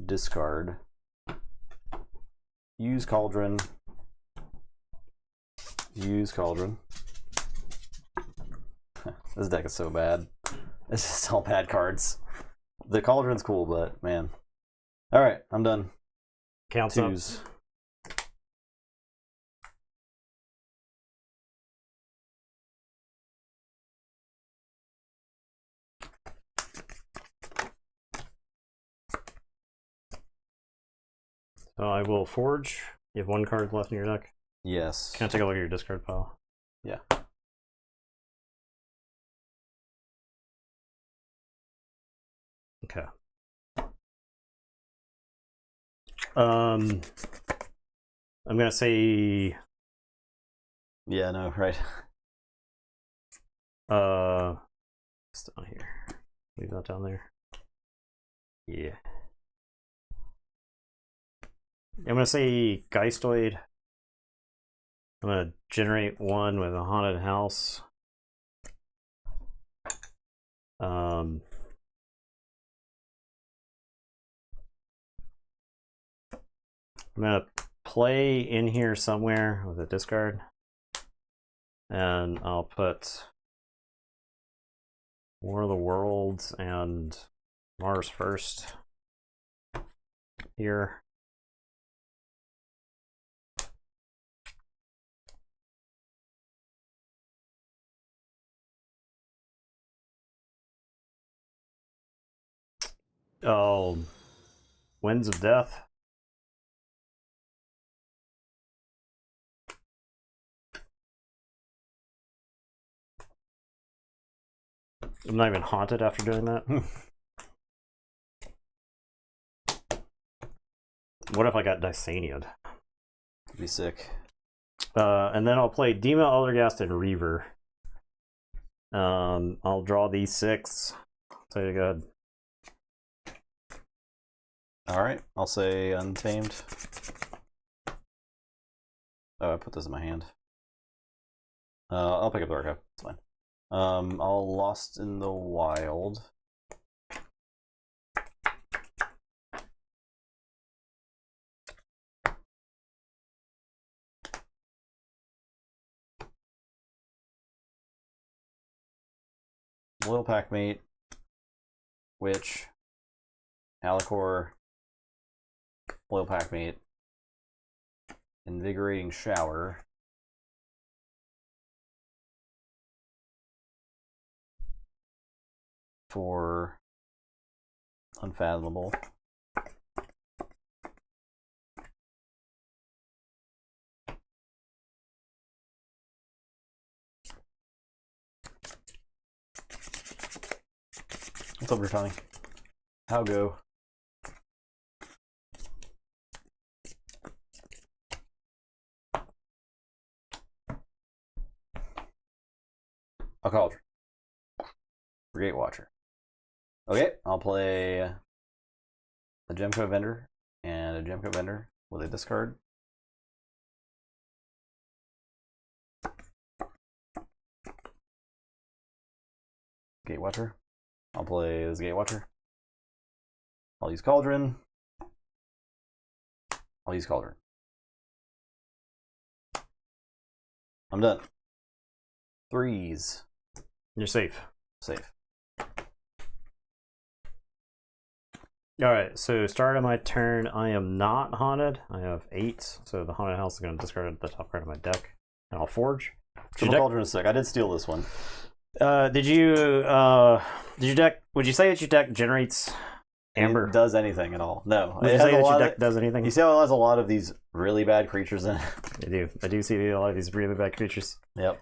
discard, use Cauldron, use Cauldron. This deck is so bad. It's just all bad cards. The Cauldron's cool, but man. Alright, I'm done. Counts Twos. up. So I will forge. You have 1 card left in your deck. Yes. Can I take a look at your discard pile? Yeah. Okay. I'm gonna say Yeah, no, right. it's down here. Leave that down there. Yeah. I'm gonna say Geistoid. I'm gonna generate 1 with a haunted house. I'm gonna play in here somewhere with a discard, and I'll put War of the Worlds and Mars First here. Oh, Winds of Death. I'm not even haunted after doing that. What if I got Dysaniad? Be sick. And then I'll play Dima, Aldergast, and Reaver. I'll draw these 6. So you go ahead. Alright, I'll say Untamed. Oh, I put this in my hand. I'll pick up the archive. It's fine. I'll Lost in the Wild. Loyal Packmate, Witch, Alicor, Loyal Packmate, Invigorating Shower, for Unfathomable. What's up, Brittany? How go? A Cauldron. for Gatewatcher. Okay, I'll play a Gemco Vendor and a Gemco Vendor with a discard. Gatewatcher. I'll play this Gatewatcher. I'll use Cauldron. I'll use Cauldron. I'm done. 3s. You're safe. Safe. All right, so start of my turn. I am not haunted. I have 8, so the haunted house is going to discard the top card of my deck, and I'll forge. Triple Cauldron is sick. I did steal this one. Did your deck? Would you say that your deck generates amber? It does anything at all? No. Would you say that your deck does anything? You see how it has a lot of these really bad creatures in it? I do. I do see a lot of these really bad creatures. Yep.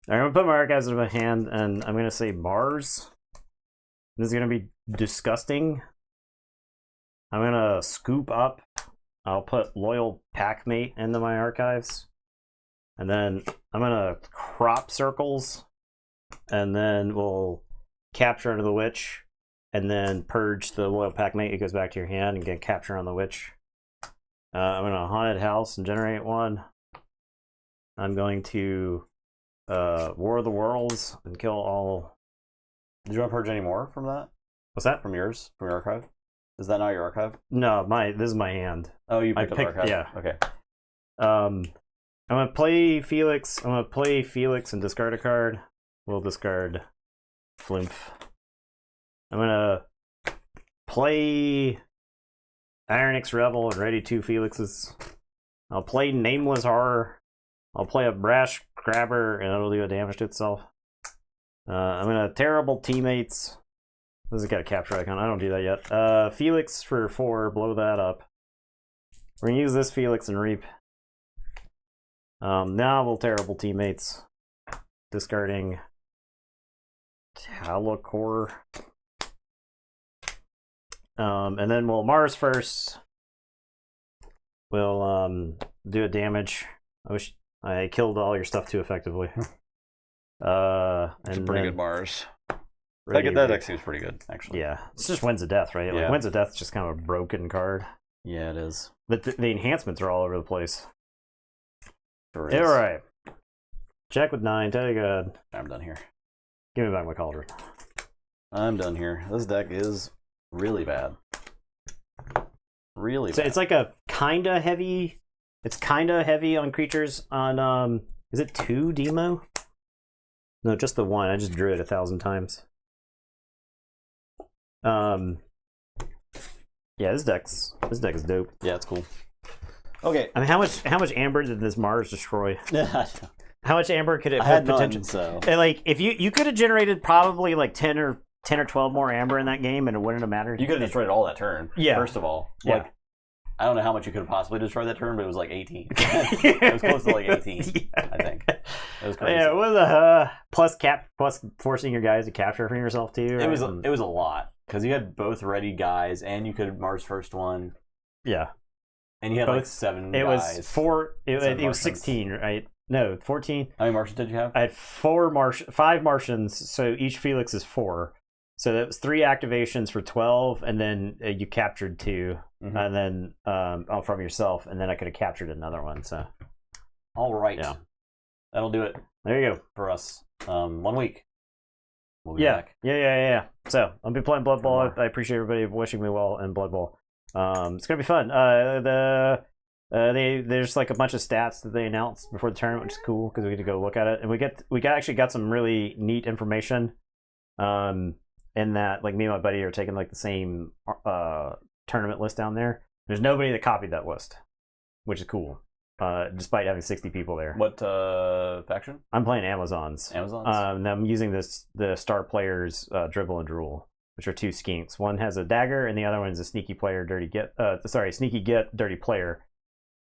I'm going to put my archives in my hand, and I'm going to say Mars. This is going to be disgusting. I'm going to scoop up. I'll put Loyal Packmate into my archives. And then I'm going to crop circles. And then we'll capture under the witch. And then purge the Loyal Packmate. It goes back to your hand and get capture on the witch. I'm going to haunted house and generate one. I'm going to War of the Worlds and kill all. Did you want to purge any more from that? What's that? From yours? From your archive? Is that not your archive? No, this is my hand. Oh, you picked up archive? Yeah. Okay. I'm gonna play Felix. I'm gonna play Felix and discard a card. We'll discard Flymph. I'm gonna play Ironix Rebel and ready 2 Felixes. I'll play Nameless Horror. I'll play a Brash Grabber and it'll do a damage to itself. I'm gonna Terrible Teammates. This has got a capture icon. I don't do that yet. Felix for 4. Blow that up. We're gonna use this Felix and reap. Now we'll Terrible Teammates. Discarding Talakor. And then we'll Mars first. We'll do a damage. I wish I killed all your stuff too effectively. It's a pretty good Mars. That deck seems pretty good, actually. Yeah, it's just Winds of Death, right? Yeah. Like Winds of Death is just kind of a broken card. Yeah, it is. But the enhancements are all over the place. Sure is. All right. Check with 9. Tell you good. I'm done here. Give me back my Cauldron. I'm done here. This deck is really bad. Really So bad. it's like a kind of heavy. It's kind of heavy on creatures. On is it 2 demo? No, just the 1. I just drew it 1,000 times. Yeah, this deck is dope. Yeah, it's cool. Okay. I mean, how much amber did this Mars destroy? How much amber could it I had have potential? none, so. And like, if you could have generated probably like 10 or 12 more amber in that game, and it wouldn't have mattered. You could have destroyed all that turn. Yeah. First of all, Yeah. like, I don't know how much you could have possibly destroyed that turn, but it was like 18. It was close to like 18. Yeah. I think. It was crazy. Yeah, it was a plus forcing your guys to capture from yourself too. Right? It was a lot because you had both ready guys, and you could Mars first one, yeah. and you had Both- like 7 It guys. was 4. It Seven was Martians. 16, right? No, 14. How many Martians did you have? I had 5 Martians, so each Felix is 4. So that was 3 activations for 12, and then you captured 2, Mhm. and then from yourself, and then I could have captured another one. So All right. Yeah. That'll do it there you go. for us. 1 week. We'll be Yeah. back. Yeah. So I'll be playing Blood Bowl. More. I appreciate everybody wishing me well in Blood Bowl. It's gonna be fun. There's like a bunch of stats that they announced before the tournament, which is cool because we get to go look at it, and we actually got some really neat information. In that, like, me and my buddy are taking like the same tournament list down there. There's nobody that copied that list, which is cool. Despite having 60 people there. What faction? I'm playing Amazons. Amazons? And I'm using the star players Dribble and Drool, which are 2 skinks. One has a dagger, and the other one is a sneaky player, sneaky get, dirty player.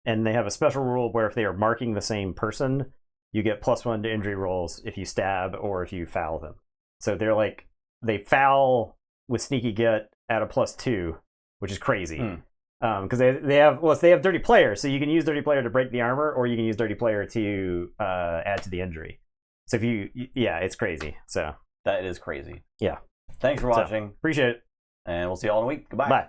And they have a special rule where if they are marking the same person, you get +1 to injury rolls if you stab or if you foul them. So they're like, they foul with sneaky get at a +2, which is crazy. Because they have dirty player, so you can use dirty player to break the armor, or you can use dirty player to add to the injury. So if it's crazy. So That is crazy. Yeah. Thanks for watching. Appreciate it. And we'll see you all in a week. Goodbye. Bye.